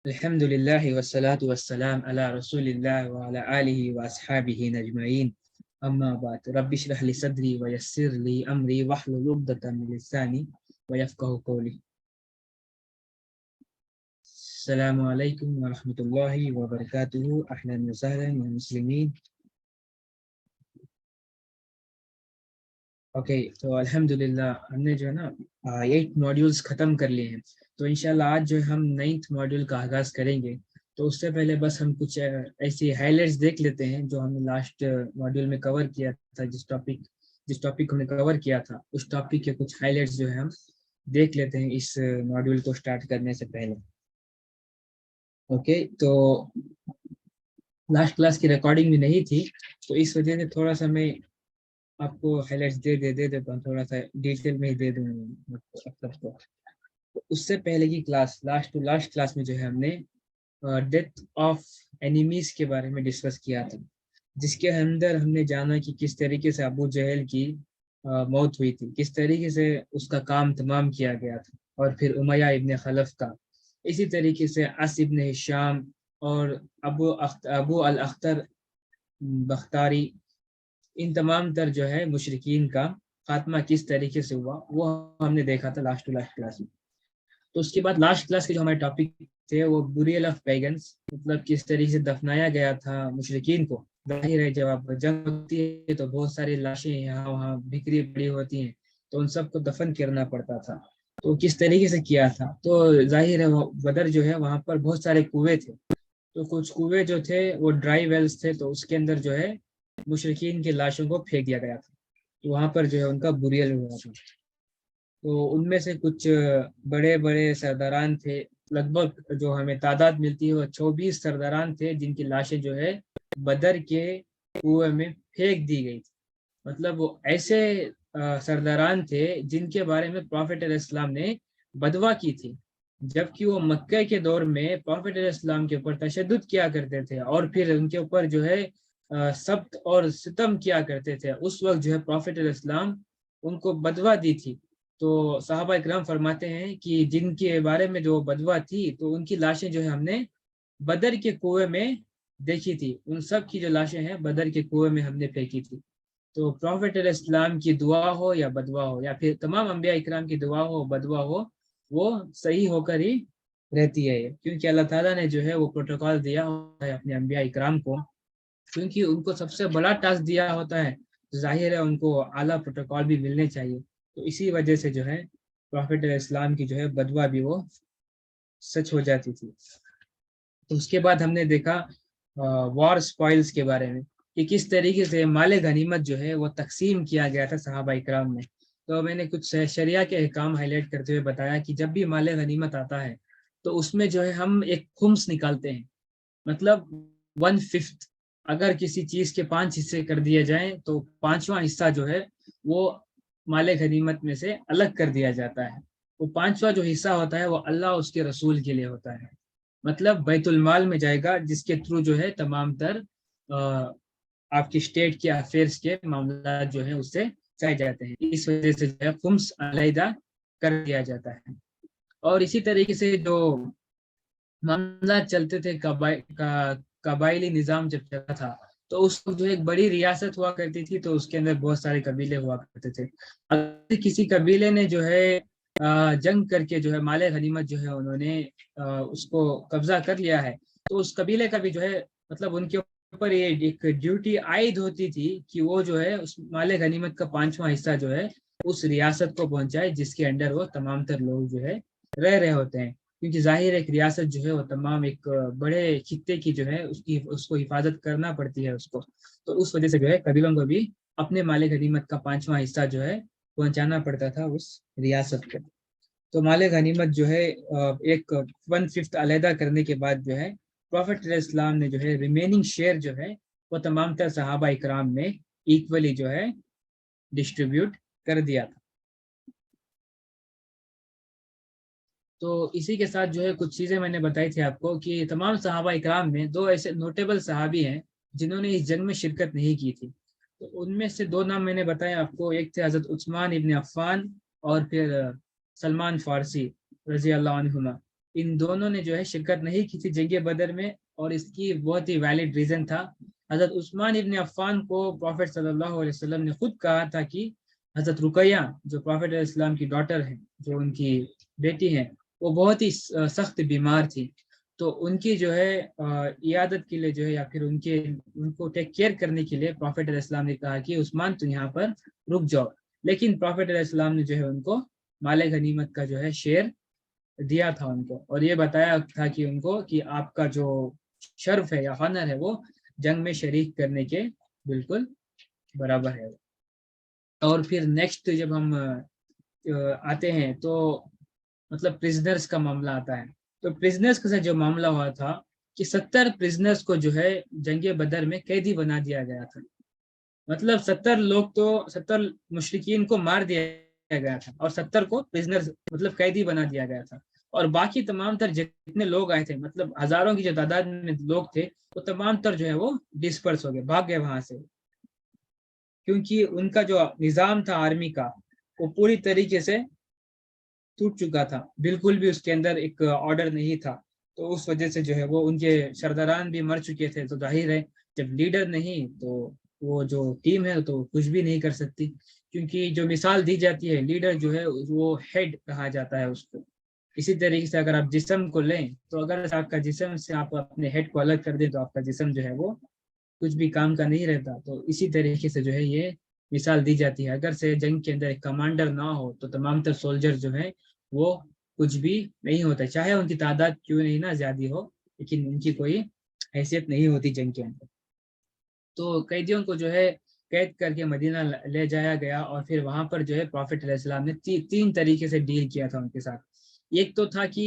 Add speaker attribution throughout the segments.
Speaker 1: الحمدللہ والصلاة والسلام علی رسول اللہ وعلی آلہ واصحابہ اجمعین اما بعد رب اشرح لی صدری ویسر لی امری واحلل عقدۃ من لسانی ویفقہوا قولی. السلام علیکم ورحمۃ اللہ وبرکاتہ. اہلا وسہلا مسلمین. اوکے تو الحمدللہ ہم نے جو ہے نا 8 ماڈیولز ختم کر لیے ہیں. تو انشاءاللہ آج جو ہم 9th ماڈیول کا آغاز کریں گے. تو اس سے پہلے بس ہم کچھ ایسی ہائی لائٹس دیکھ لیتے ہیں جو ہم نے لاسٹ ماڈیول میں کور کیا تھا. جس ٹاپک ہم نے کور کیا تھا اس ٹاپک کے کچھ ہائی لائٹس جو ہے ہم دیکھ لیتے ہیں اس ماڈیول کو سٹارٹ کرنے سے پہلے. اوکے تو لاسٹ کلاس کی ریکارڈنگ بھی نہیں تھی تو اس وجہ سے تھوڑا سا میں آپ کو ہائی لائٹس دے دیتا ہوں, تھوڑا سا ڈیٹیل میں ہی دے دوں گا. اس سے پہلے کی کلاس لاسٹ کلاس میں جو ہے ہم نے ڈیتھ آف اینیمیز کے بارے میں ڈسکس کیا تھا, جس کے اندر ہم نے جانا کہ کس طریقے سے ابو جہل کی موت ہوئی تھی, کس طریقے سے اس کا کام تمام کیا گیا تھا, اور پھر امیہ ابن خلف کا, اسی طریقے سے اس ابن ہشام اور ابو الاختر بختاری, ان تمام تر جو ہے مشرکین کا خاتمہ کس طریقے سے ہوا وہ ہم نے دیکھا تھا لاسٹ کلاس میں. تو اس کے بعد لاسٹ کلاس کے جو ہمارے ٹاپک تھے وہ بریل آف پیگنس, مطلب کس طریقے سے دفنایا گیا تھا مشرکین کو. ظاہر ہے جب آپ جنگ ہوتی ہے تو بہت ساری لاشیں یہاں وہاں بکھری پڑی ہوتی ہیں, تو ان سب کو دفن کرنا پڑتا تھا. تو کس طریقے سے کیا تھا, تو ظاہر ہے بدر جو ہے وہاں پر بہت سارے کنویں تھے, تو کچھ کنویں جو تھے وہ ڈرائی ویلز تھے, تو اس کے اندر جو ہے مشرکین کی لاشوں کو پھینک دیا گیا تھا. تو وہاں پر جو ہے ان کا بریل ہوا تھا. تو ان میں سے کچھ بڑے بڑے سرداران تھے, لگ بھگ جو ہمیں تعداد ملتی ہے وہ 24 سرداران تھے جن کی لاشیں جو ہے بدر کے کنویں میں پھینک دی گئی تھی. مطلب وہ ایسے سرداران تھے جن کے بارے میں پروفیٹ علیہ السلام نے بدوا کی تھی, جبکہ وہ مکہ کے دور میں پروفیٹ علیہ السلام کے اوپر تشدد کیا کرتے تھے اور پھر ان کے اوپر جو ہے سبت اور ستم کیا کرتے تھے. اس وقت جو ہے پروفیٹ علیہ السلام ان کو بدوا دی تھی. تو صحابہ اکرام فرماتے ہیں کہ جن کے بارے میں جو بدوا تھی تو ان کی لاشیں جو ہے ہم نے بدر کے کنویں میں دیکھی تھی. ان سب کی جو لاشیں ہیں بدر کے کنویں میں ہم نے پھینکی تھی. تو پروفیٹ علیہ السلام کی دعا ہو یا بدوا ہو, یا پھر تمام انبیاء اکرام کی دعا ہو بدوا ہو, وہ صحیح ہو کر ہی رہتی ہے, کیونکہ اللہ تعالیٰ نے جو ہے وہ پروٹوکول دیا ہے اپنے انبیاء اکرام کو, کیونکہ ان کو سب سے بڑا ٹاسک دیا ہوتا ہے, ظاہر ہے ان کو اعلیٰ پروٹوکول بھی ملنے چاہیے. تو اسی وجہ سے جو ہے پروفیٹ علیہ السلام کی جو ہے بدوا بھی وہ سچ ہو جاتی تھی. تو اس کے بعد ہم نے دیکھا وار سپوائلز کے بارے میں کہ کس طریقے سے مال غنیمت جو ہے وہ تقسیم کیا گیا تھا صحابہ اکرام میں. تو میں نے کچھ شریعہ کے احکام ہائی لائٹ کرتے ہوئے بتایا کہ جب بھی مال غنیمت آتا ہے تو اس میں جو ہے ہم ایک خمس نکالتے ہیں, مطلب 1/5. اگر کسی چیز کے 5 حصے کر دیے جائیں تو 5واں حصہ جو ہے وہ مال غنیمت میں سے الگ کر دیا جاتا ہے. وہ 5واں جو حصہ ہوتا ہے وہ اللہ اس کے رسول کے لیے ہوتا ہے, مطلب بیت المال میں جائے گا, جس کے تھرو جو ہے تمام تر آپ کی اسٹیٹ کے افیئرس کے معاملات جو ہیں اس سے چائے جاتے ہیں. اس وجہ سے جو ہے خمس علیحدہ کر دیا جاتا ہے. اور اسی طریقے سے جو معاملات چلتے تھے قبائلی نظام جب چلتا تھا تو اس وقت جو ایک بڑی ریاست ہوا کرتی تھی, تو اس کے اندر بہت سارے قبیلے ہوا کرتے تھے. اگر کسی قبیلے نے جو ہے جنگ کر کے جو ہے مال غنیمت جو ہے انہوں نے اس کو قبضہ کر لیا ہے, تو اس قبیلے کا بھی جو ہے مطلب ان کے اوپر یہ ایک ڈیوٹی عائد ہوتی تھی کہ وہ جو ہے اس مال غنیمت کا 5واں حصہ جو ہے اس ریاست کو پہنچائے جس کے انڈر وہ تمام تر لوگ جو ہے رہ رہے ہوتے ہیں. کیونکہ ظاہر ایک ریاست جو ہے وہ تمام ایک بڑے خطے کی جو ہے اس کو حفاظت کرنا پڑتی ہے اس کو. تو اس وجہ سے جو ہے قبیلوں کو بھی اپنے مال غنیمت کا 5واں حصہ جو ہے پہنچانا پڑتا تھا اس ریاست کو. تو مال غنیمت جو ہے ایک 1/5 علیحدہ کرنے کے بعد جو ہے پروفیٹ علیہ السلام نے جو ہے ریمیننگ شیئر جو ہے وہ تمام تر صحابہ اکرام میں ایکولی جو ہے ڈسٹریبیوٹ کر دیا تھا. تو اسی کے ساتھ جو ہے کچھ چیزیں میں نے بتائی تھی آپ کو کہ تمام صحابہ اکرام میں 2 ایسے نوٹیبل صحابی ہیں جنہوں نے اس جنگ میں شرکت نہیں کی تھی. تو ان میں سے 2 نام میں نے بتایا آپ کو, ایک تھے حضرت عثمان ابن عفان اور پھر سلمان فارسی رضی اللہ عنہما. ان دونوں نے جو ہے شرکت نہیں کی تھی جنگ بدر میں، اور اس کی بہت ہی ویلڈ ریزن تھا۔ حضرت عثمان ابن عفان کو پروفیٹ صلی اللہ علیہ وسلم نے خود کہا تھا کہ حضرت رقیہ جو پروفیٹ علیہ السلام کی ڈاٹر ہیں، جو ان کی بیٹی ہیں، وہ بہت ہی سخت بیمار تھی، تو ان کی جو ہے عیادت کے لیے جو ہے، یا پھر ان کو ٹیک کیئر کرنے کے لیے پروفیٹ علیہ السلام نے کہا کہ عثمان تم یہاں پر رک جاؤ، لیکن پروفیٹ علیہ السلام نے جو ہے ان کو مال غنیمت کا جو ہے شیئر دیا تھا ان کو، اور یہ بتایا تھا کہ ان کو کہ آپ کا جو شرف ہے یا ہنر ہے وہ جنگ میں شریک کرنے کے بالکل برابر ہے۔ اور پھر نیکسٹ جب ہم آتے ہیں تو مطلب پرزنرز کا معاملہ آتا ہے، تو پرزنرز کے ساتھ جو معاملہ ہوا تھا کہ 70 پرزنرز کو جو ہے جنگ بدر میں قیدی بنا دیا گیا تھا، مطلب 70 لوگ تو 70 مشرکین کو مار دیا گیا تھا، اور 70 کو پرزنرز مطلب قیدی بنا دیا گیا تھا، اور باقی تمام تر جتنے لوگ آئے تھے، مطلب ہزاروں کی جو تعداد میں لوگ تھے، وہ تمام تر جو ہے وہ ڈسپرس ہو گئے، بھاگ گئے وہاں سے، کیونکہ ان کا جو نظام تھا آرمی کا وہ پوری طریقے سے ٹوٹ چکا تھا، بالکل بھی اس کے اندر ایک آرڈر نہیں تھا، تو اس وجہ سے جو ہے وہ ان کے سرداران بھی مر چکے تھے، تو ظاہر ہے جب لیڈر نہیں تو وہ جو ٹیم ہے تو کچھ بھی نہیں کر سکتی، کیونکہ جو مثال دی جاتی ہے لیڈر جو ہے وہ ہیڈ کہا جاتا ہے اس کو۔ اسی طریقے سے اگر آپ جسم کو لیں تو اگر آپ کا جسم سے آپ اپنے ہیڈ کو الگ کر دیں تو آپ کا جسم جو ہے وہ کچھ بھی کام کا نہیں رہتا، تو اسی طریقے سے جو ہے یہ مثال دی جاتی ہے، اگر سے جنگ کے اندر ایک کمانڈر نہ ہو تو تمام تر سولجر جو ہے وہ کچھ بھی نہیں ہوتا، چاہے ان کی تعداد کیوں نہیں نہ زیادہ ہو، لیکن ان کی کوئی حیثیت نہیں ہوتی جنگ کے اندر۔ تو قیدیوں کو جو ہے قید کر کے مدینہ لے جایا گیا، اور پھر وہاں پر جو ہے پروفیٹ علیہ السلام نے تین طریقے سے ڈیل کیا تھا ان کے ساتھ۔ ایک تو تھا کہ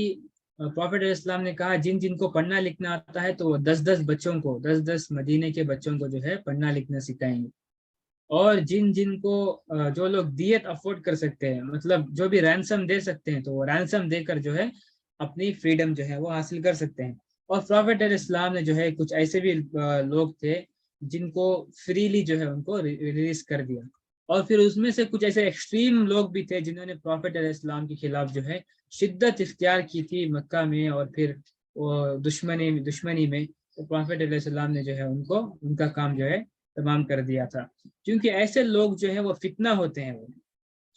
Speaker 1: پروفیٹ علیہ السلام نے کہا جن جن کو پڑھنا لکھنا آتا ہے تو وہ 10 بچوں کو 10 مدینے کے بچوں کو جو ہے پڑھنا لکھنا سکھائیں گے، اور جن جن کو جو لوگ دیت افورڈ کر سکتے ہیں، مطلب جو بھی رینسم دے سکتے ہیں، تو وہ رینسم دے کر جو ہے اپنی فریڈم جو ہے وہ حاصل کر سکتے ہیں۔ اور پروفیٹ علیہ السلام نے جو ہے کچھ ایسے بھی لوگ تھے جن کو فریلی جو ہے ان کو ریلیز کر دیا، اور پھر اس میں سے کچھ ایسے ایکسٹریم لوگ بھی تھے جنہوں نے پروفیٹ علیہ السلام کے خلاف جو ہے شدت اختیار کی تھی مکہ میں، اور پھر وہ دشمنی میں، تو پروفیٹ علیہ السلام نے جو ہے ان کا کام جو ہے تمام کر دیا تھا، کیونکہ ایسے لوگ جو ہے وہ فتنہ ہوتے ہیں، وہ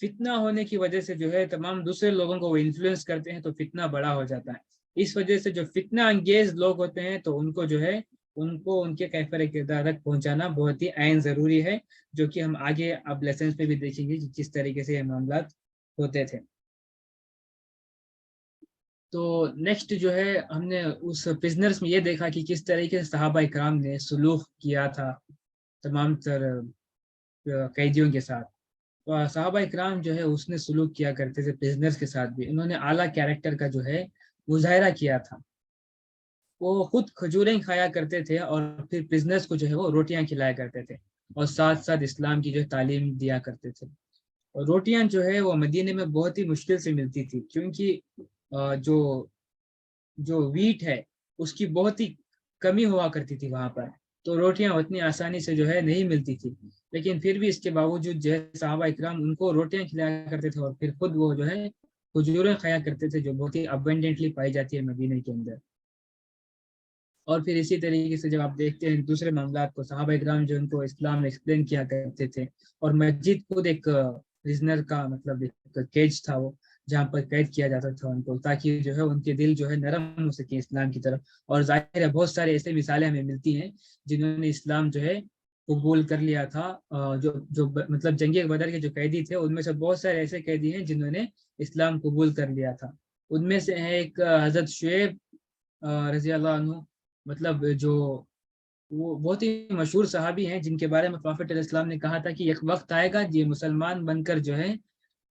Speaker 1: فتنہ ہونے کی وجہ سے جو ہے تمام دوسرے لوگوں کو وہ انفلوئنس کرتے ہیں، تو فتنہ بڑا ہو جاتا ہے، اس وجہ سے جو فتنہ انگیز لوگ ہوتے ہیں تو ان کو جو ہے ان کے کیفر کردار تک پہنچانا بہت ہی عین ضروری ہے، جو کہ ہم آگے اب لیسنس پہ بھی دیکھیں گے کس طریقے سے یہ معاملات ہوتے تھے۔ تو نیکسٹ جو ہے ہم نے اس پرزنرز میں یہ دیکھا کہ کس طریقے سے صحابہ اکرام نے سلوک کیا تھا تمام تر قیدیوں کے ساتھ۔ صحابہ اکرام جو ہے اس نے سلوک کیا کرتے تھے پرزنرز کے ساتھ بھی، انہوں نے اعلیٰ کیریکٹر کا جو ہے مظاہرہ کیا تھا، وہ خود کھجوریں کھایا کرتے تھے، اور پھر پرزنرز کو جو ہے وہ روٹیاں کھلایا کرتے تھے، اور ساتھ ساتھ اسلام کی جو تعلیم دیا کرتے تھے۔ اور روٹیاں جو ہے وہ مدینے میں بہت ہی مشکل سے ملتی تھی، کیونکہ جو ویٹ ہے اس کی بہت ہی کمی ہوا کرتی تھی وہاں پر، تو روٹیاں اتنی آسانی سے جو ہے نہیں ملتی تھی، لیکن پھر بھی اس کے باوجود جو ہے صحابہ اکرام ان کو روٹیاں کھلایا کرتے تھے، اور پھر خود وہ جو ہے کھجوریں کھایا کرتے تھے، جو بہت ہی ابنڈنٹلی پائی جاتی ہے مدینے کے اندر۔ اور پھر اسی طریقے سے جب آپ دیکھتے ہیں دوسرے معاملات کو، صحابہ اکرام جو ان کو اسلام ایکسپلین کیا کرتے تھے، اور مسجد خود ایک پرزنر کا مطلب ایک کیج تھا وہ، جہاں پر قید کیا جاتا تھا ان کو، تاکہ جو ہے ان کے دل جو ہے نرم ہو سکے اسلام کی طرف۔ اور ظاہر ہے بہت سارے ایسے مثالیں ہمیں ملتی ہیں جنہوں نے اسلام جو ہے قبول کر لیا تھا، جو مطلب جنگ بدر کے جو قیدی تھے ان میں سے بہت سارے ایسے قیدی ہیں جنہوں نے اسلام قبول کر لیا تھا، ان میں سے ہے ایک حضرت شعیب رضی اللہ عنہ، مطلب جو وہ بہت ہی مشہور صحابی ہیں جن کے بارے میں پروفیٹ علیہ السلام نے کہا تھا کہ ایک وقت آئے گا یہ مسلمان بن کر جو ہے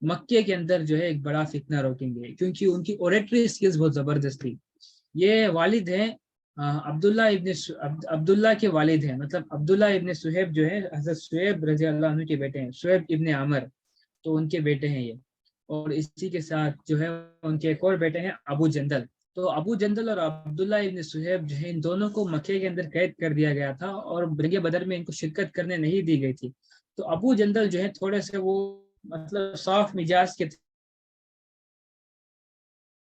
Speaker 1: مکے کے اندر جو ہے ایک بڑا فتنہ روکیں گے، کیونکہ ان کی اوریٹری سکلز بہت زبردست تھی۔ یہ والد ہیں عبداللہ کے والد ہیں، مطلب عبداللہ ابن صہیب جو ہے حضرت شعیب رضی اللہ عنہ کے بیٹے ہیں، شعیب ابن عمر، تو ان کے بیٹے ہیں یہ، اور اسی کے ساتھ جو ہے ان کے ایک اور بیٹے ہیں ابو جندل۔ تو ابو جندل اور عبداللہ ابن صہیب جو ہے ان دونوں کو مکے کے اندر قید کر دیا گیا تھا، اور جنگ بدر میں ان کو شرکت کرنے نہیں دی گئی تھی۔ تو ابو جندل جو ہے تھوڑے سے وہ مطلب صاف مزاج کے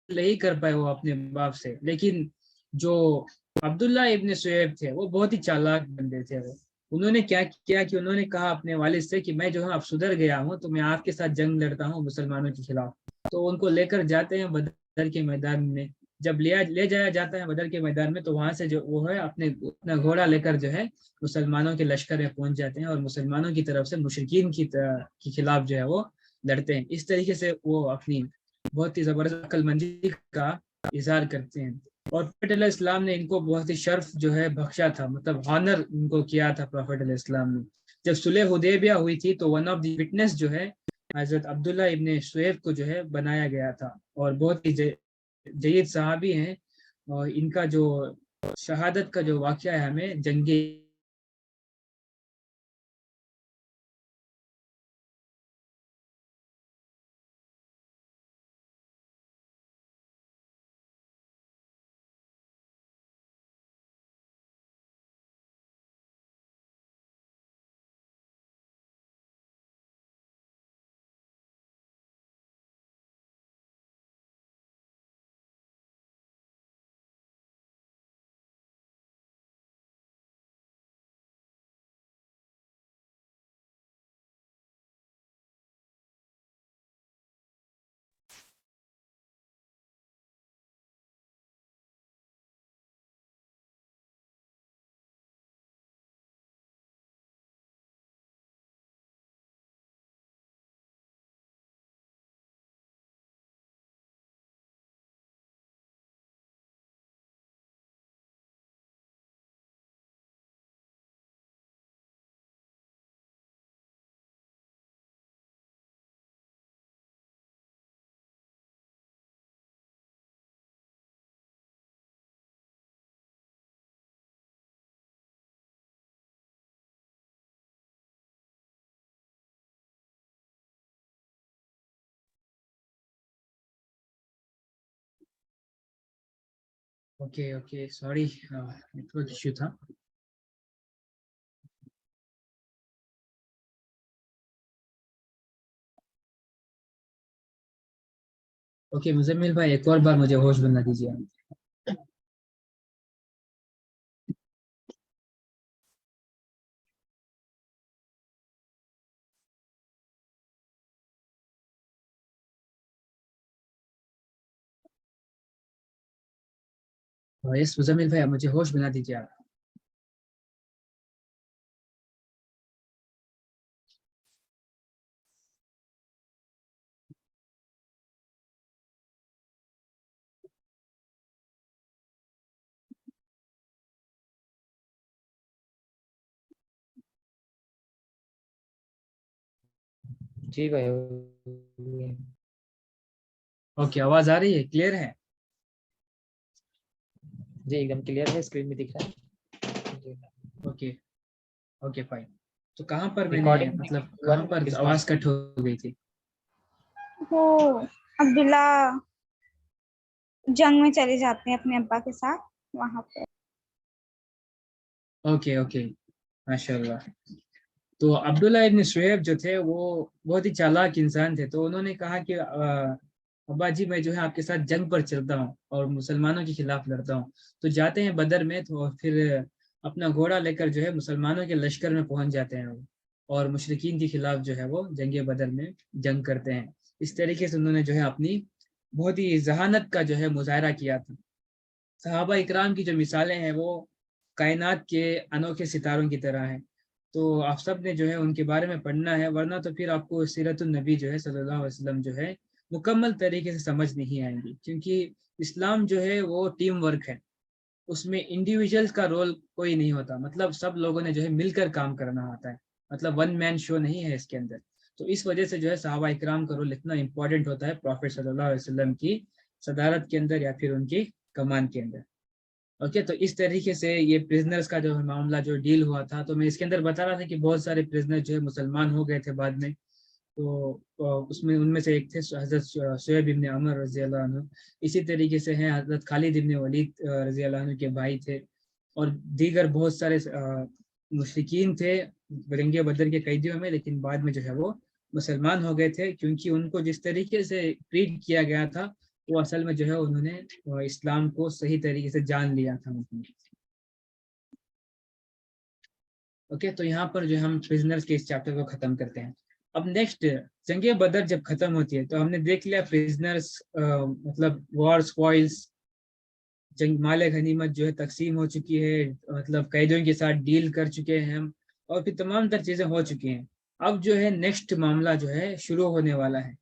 Speaker 1: نہیں کر پائے وہ اپنے باپ سے. لیکن جو عبداللہ ابن شعیب تھے وہ بہت ہی چالاک بندے تھے. وہ انہوں نے کیا کیا کہ انہوں نے کہا اپنے والد سے کہ میں جو ہوں اب سدھر گیا ہوں تو میں آپ کے ساتھ جنگ لڑتا ہوں مسلمانوں کے خلاف. تو ان کو لے کر جاتے ہیں بدر کے میدان میں. جب لے جایا جاتا ہے بدر کے میدان میں تو وہاں سے جو وہ ہے اپنا گھوڑا لے کر جو ہے مسلمانوں کے لشکر میں پہنچ جاتے ہیں اور مسلمانوں کی طرف سے مشرکین کی خلاف جو ہے وہ لڑتے ہیں. اس طریقے سے وہ اپنی بہت ہی زبردست عقل مندی کا اظہار کرتے ہیں. اور پروفیٹ علیہ السلام نے ان کو بہت ہی شرف جو ہے بخشا تھا, مطلب آنر ان کو کیا تھا پروفیٹ علیہ السلام نے. جب صلح حدیبیہ ہوئی تھی تو ون آف دی وٹنس جو ہے حضرت عبداللہ ابن شعیب کو جو ہے بنایا گیا تھا, اور بہت ہی جید صحابی ہیں. اور ان کا جو شہادت کا جو واقعہ ہے ہمیں جنگ اوکے سوری نیٹورک ایشو تھا. اوکے مزمل بھائی ایک اور بار مجھے ہوش بننا دیجیے. یس مزمل بھائی مجھے ہوش بنا دیجیے آپ.
Speaker 2: جی بھائی.
Speaker 1: اوکے آواز آ رہی ہے, کلیئر ہے؟
Speaker 2: جی ایک دم کلیئر ہے, اسکرین میں دکھ رہا ہے.
Speaker 1: Okay fine. تو کہاں پر میں نے
Speaker 2: ریکارڈنگ
Speaker 1: مطلب کہاں پر آواز کٹ ہو گئی تھی؟
Speaker 3: وہ عبداللہ جنگ میں چلے جاتے ہیں اپنے ابا کے ساتھ وہاں پہ.
Speaker 1: اوکے ماشاء اللہ. تو عبداللہ ابن شعیب جو تھے وہ بہت ہی چالاک انسان تھے. تو انہوں نے کہا کہ ابا جی میں جو ہے آپ کے ساتھ جنگ پر چلتا ہوں اور مسلمانوں کے خلاف لڑتا ہوں. تو جاتے ہیں بدر میں, تو پھر اپنا گھوڑا لے کر جو ہے مسلمانوں کے لشکر میں پہنچ جاتے ہیں اور مشرکین کے خلاف جو ہے وہ جنگ بدر میں جنگ کرتے ہیں. اس طریقے سے انہوں نے جو ہے اپنی بہت ہی ذہانت کا جو ہے مظاہرہ کیا تھا. صحابہ اکرام کی جو مثالیں ہیں وہ کائنات کے انوکھے ستاروں کی طرح ہیں. تو آپ سب نے جو ہے ان کے بارے میں پڑھنا ہے, ورنہ تو پھر آپ کو سیرت النبی جو ہے صلی اللہ علیہ وسلم جو ہے مکمل طریقے سے سمجھ نہیں آئیں گی. کیونکہ اسلام جو ہے وہ ٹیم ورک ہے, اس میں انڈیویجول کا رول کوئی نہیں ہوتا. مطلب سب لوگوں نے جو ہے مل کر کام کرنا ہوتا ہے, مطلب ون مین شو نہیں ہے اس کے اندر. تو اس وجہ سے جو ہے صحابہ اکرام کا رول اتنا امپورٹنٹ ہوتا ہے پروفیٹ صلی اللہ علیہ وسلم کی صدارت کے اندر یا پھر ان کی کمان کے اندر. اوکے تو اس طریقے سے یہ پرزنرز کا جو معاملہ جو ڈیل ہوا تھا, تو میں اس کے اندر بتا رہا تھا کہ بہت سارے پرزنر جو ہے مسلمان ہو گئے تھے بعد میں. تو اس میں ان میں سے ایک تھے حضرت شعیب ابن عمر رضی اللہ عنہ. اسی طریقے سے ہیں حضرت خالد ابن ولید رضی اللہ عنہ کے بھائی تھے, اور دیگر بہت سارے مشرکین تھے جنگ بدر کے قیدیوں میں, لیکن بعد میں جو ہے وہ مسلمان ہو گئے تھے. کیونکہ ان کو جس طریقے سے ٹریٹ کیا گیا تھا وہ اصل میں جو ہے انہوں نے اسلام کو صحیح طریقے سے جان لیا تھا. اوکے, تو یہاں پر جو ہم پرزنرز کے اس چیپٹر کو ختم کرتے ہیں. اب نیکسٹ جنگ بدر جب ختم ہوتی ہے تو ہم نے دیکھ لیا پرزنرز مطلب وار سپوائلز, جنگ مال غنیمت جو ہے تقسیم ہو چکی ہے, مطلب قیدیوں کے ساتھ ڈیل کر چکے ہیں ہم, اور پھر تمام تر چیزیں ہو چکی ہیں. اب جو ہے نیکسٹ معاملہ جو ہے شروع ہونے والا ہے.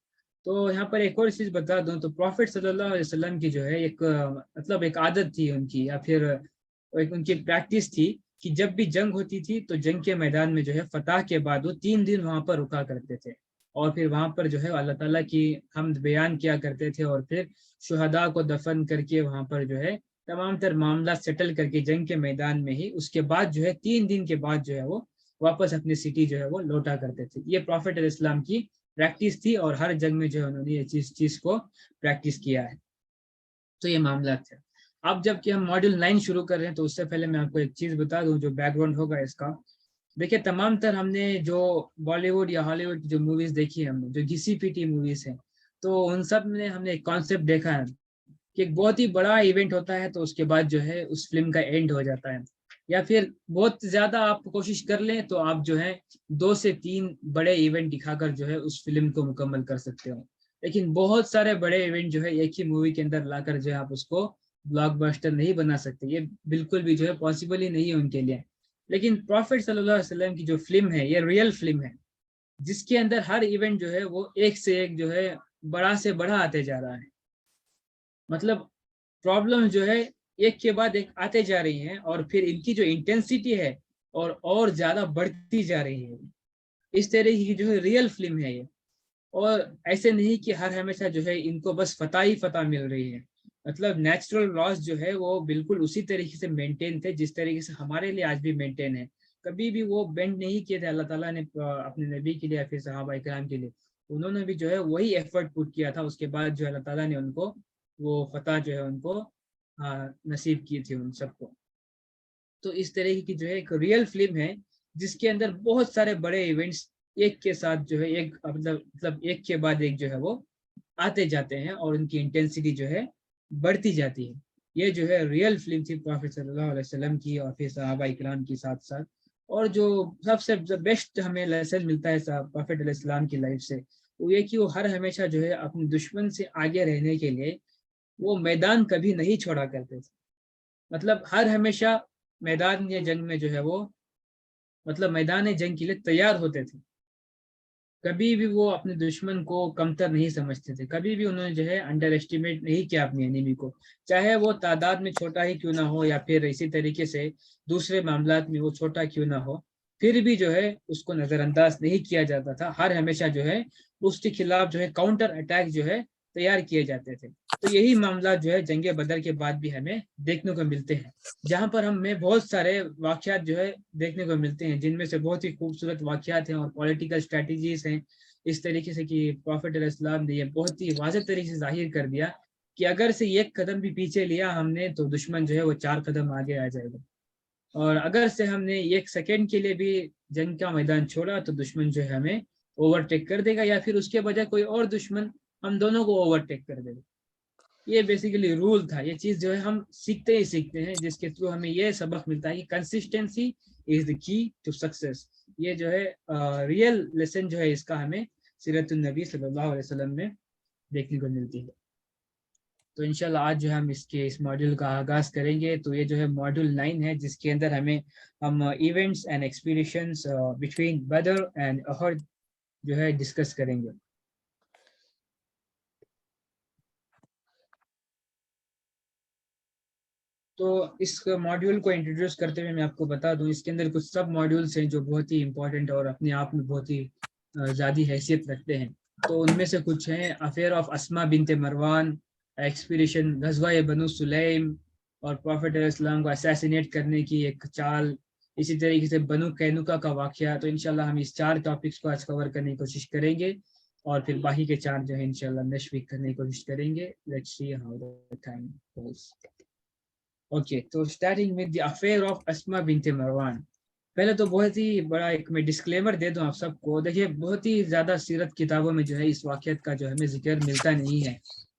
Speaker 1: تو یہاں پر ایک اور چیز بتا دوں تو پروفٹ صلی اللہ علیہ وسلم کی جو ہے ایک مطلب ایک عادت تھی ان کی, یا پھر ایک ان کی پریکٹس تھی کہ جب بھی جنگ ہوتی تھی تو جنگ کے میدان میں جو ہے فتح کے بعد وہ 3 دن وہاں پر رکا کرتے تھے, اور پھر وہاں پر جو ہے اللہ تعالیٰ کی حمد بیان کیا کرتے تھے, اور پھر شہداء کو دفن کر کے وہاں پر جو ہے تمام تر معاملات سیٹل کر کے جنگ کے میدان میں ہی اس کے بعد جو ہے 3 دن کے بعد جو ہے وہ واپس اپنی سٹی جو ہے وہ لوٹا کرتے تھے. یہ پروفٹ علیہ السلام کی پریکٹس تھی, اور ہر جنگ میں جو ہے انہوں نے یہ چیز کو پریکٹس کیا ہے. تو یہ معاملات تھے. اب جب کہ ہم ماڈیول 9 شروع کر رہے ہیں تو اس سے پہلے میں آپ کو ایک چیز بتا دوں جو بیک گراؤنڈ ہوگا اس کا. دیکھیں تمام تر ہم نے جو بالی ووڈ یا ہالی ووڈ کی جو موویز دیکھی ہے, ہم نے جو گھسی پیٹی موویز ہیں, تو ان سب میں ہم نے ایک کانسیپٹ دیکھا ہے کہ ایک بہت ہی بڑا ایونٹ ہوتا ہے تو اس کے بعد جو ہے اس فلم کا اینڈ ہو جاتا ہے, یا پھر بہت زیادہ آپ کوشش کر لیں تو آپ جو ہے 2 سے 3 بڑے ایونٹ دکھا کر جو ہے اس فلم کو مکمل کر سکتے ہو. لیکن بہت سارے بڑے ایونٹ جو ہے ایک ہی مووی کے اندر لا کر جو ہے آپ اس کو بلاک بسٹر نہیں بنا سکتے, یہ بالکل بھی جو ہے پاسبل ہی نہیں ہے ان کے لیے. لیکن پروفٹ صلی اللہ علیہ وسلم کی جو فلم ہے یہ ریئل فلم ہے, جس کے اندر ہر ایونٹ جو ہے وہ ایک سے ایک جو ہے بڑا سے بڑا آتے جا رہا ہے. مطلب پرابلم جو ہے ایک کے بعد ایک آتے جا رہی ہیں, اور پھر ان کی جو انٹینسٹی ہے اور زیادہ بڑھتی جا رہی ہے. اس طرح کی جو ہے ریئل فلم ہے یہ, اور ایسے نہیں کہ ہر ہمیشہ جو ہے ان کو بس فتح ہی فتح مل رہی ہے. مطلب نیچرل لاس جو ہے وہ بالکل اسی طریقے سے مینٹین تھے جس طریقے سے ہمارے لیے آج بھی مینٹین ہے. کبھی بھی وہ بینڈ نہیں کیے تھے اللہ تعالیٰ نے اپنے نبی کے لیے یا پھر صحابہ اکرام کے لیے. انہوں نے بھی جو ہے وہی ایفرٹ پٹ کیا تھا, اس کے بعد جو اللہ تعالیٰ نے ان کو وہ فتح جو ہے ان کو نصیب کی تھی ان سب کو. تو اس طرح کی جو ہے ایک ریئل فلم ہے جس کے اندر بہت سارے بڑے ایونٹس ایک کے ساتھ جو ہے ایک مطلب ایک کے بعد ایک جو ہے وہ آتے جاتے ہیں, اور ان کی انٹینسٹی جو ہے بڑھتی جاتی ہے. یہ جو ہے ریئل فلم تھی پروفٹ صلی اللہ علیہ وسلم کی اور پھر صحابہ اکرام کی ساتھ ساتھ. اور جو سب سے بیسٹ ہمیں لیسن ملتا ہے پروفٹ علیہ السلام کی لائف سے, وہ یہ کہ وہ ہر ہمیشہ جو ہے اپنے دشمن سے آگے رہنے کے لیے وہ میدان کبھی نہیں چھوڑا کرتے تھے. مطلب ہر ہمیشہ میدان یا جنگ میں جو ہے وہ مطلب میدان جنگ کے لیے تیار ہوتے تھے. کبھی بھی وہ اپنے دشمن کو کمتر نہیں سمجھتے تھے, کبھی بھی انہوں نے جو ہے انڈر ایسٹیمیٹ نہیں کیا اپنی انیمی کو, چاہے وہ تعداد میں چھوٹا ہی کیوں نہ ہو یا پھر اسی طریقے سے دوسرے معاملات میں وہ چھوٹا کیوں نہ ہو, پھر بھی جو ہے اس کو نظر انداز نہیں کیا جاتا تھا. ہر ہمیشہ جو ہے اس کے خلاف جو ہے کاؤنٹر اٹیک جو ہے تیار کیے جاتے تھے. تو یہی معاملات جو ہے جنگ بدر کے بعد بھی ہمیں دیکھنے کو ملتے ہیں, جہاں پر ہمیں بہت سارے واقعات جو ہے دیکھنے کو ملتے ہیں, جن میں سے بہت ہی خوبصورت واقعات ہیں اور پولیٹیکل اسٹریٹجیز ہیں. اس طریقے سے کہ پروفٹ علیہ السلام نے یہ بہت ہی واضح طریقے سے ظاہر کر دیا کہ اگر سے ایک قدم بھی پیچھے لیا ہم نے تو دشمن جو ہے وہ 4 قدم آگے آ جائے گا, اور اگر سے ہم نے 1 سیکنڈ کے لیے بھی جنگ کا میدان چھوڑا تو دشمن جو ہے ہمیں اوورٹیک کر دے گا, یا پھر اس کے بجائے کوئی اور دشمن ہم دونوں کو اوورٹیک کر دے گا. یہ بیسیکلی رول تھا. یہ چیز جو ہے ہم سیکھتے ہی سیکھتے ہیں, جس کے تھرو ہمیں یہ سبق ملتا ہے کہ کنسسٹنسی از دی کی ٹو سکسیس. یہ جو ہے ریئل لیسن جو ہے اس کا ہمیں سیرت النبی صلی اللہ علیہ وسلم میں دیکھنے کو ملتی ہے. تو انشاءاللہ آج جو ہے ہم اس ماڈیول کا آغاز کریں گے. تو یہ جو ہے ماڈیول 9 ہے, جس کے اندر ہم events and expeditions between Badr and Uhud جو ہے ڈسکس کریں گے. تو اس ماڈیول کو انٹروڈیوس کرتے ہوئے میں آپ کو بتا دوں, اس کے اندر کچھ سب ماڈیولس ہیں جو بہت ہی امپورٹنٹ اور اپنے آپ میں بہت ہی زیادہ حیثیت رکھتے ہیں. تو ان میں سے کچھ ہیں affair of Asma bint Marwan, expedition غزوہ بنو سلیم, اور پروفٹ علیہ السلام کو اسیسینیٹ کرنے کی ایک چال, اسی طریقے سے بنو قینقاع کا واقعہ. تو انشاءاللہ ہم اس 4 ٹاپکس کو آج کور کرنے کی کوشش کریں گے, اور پھر باقی کے 4 جو ہے انشاءاللہ نیکسٹ ویک کرنے کی کوشش کریں گے. Let's see how the time goes. Okay, تو starting with the affair of Asma bint Marwan. پہلے تو بہت ہی بڑا ایک میں ڈسکلیمر دے دوں آپ سب کو. دیکھیے بہت ہی زیادہ سیرت کتابوں میں جو ہے اس واقعات کا جو ہمیں ذکر ملتا نہیں ہے,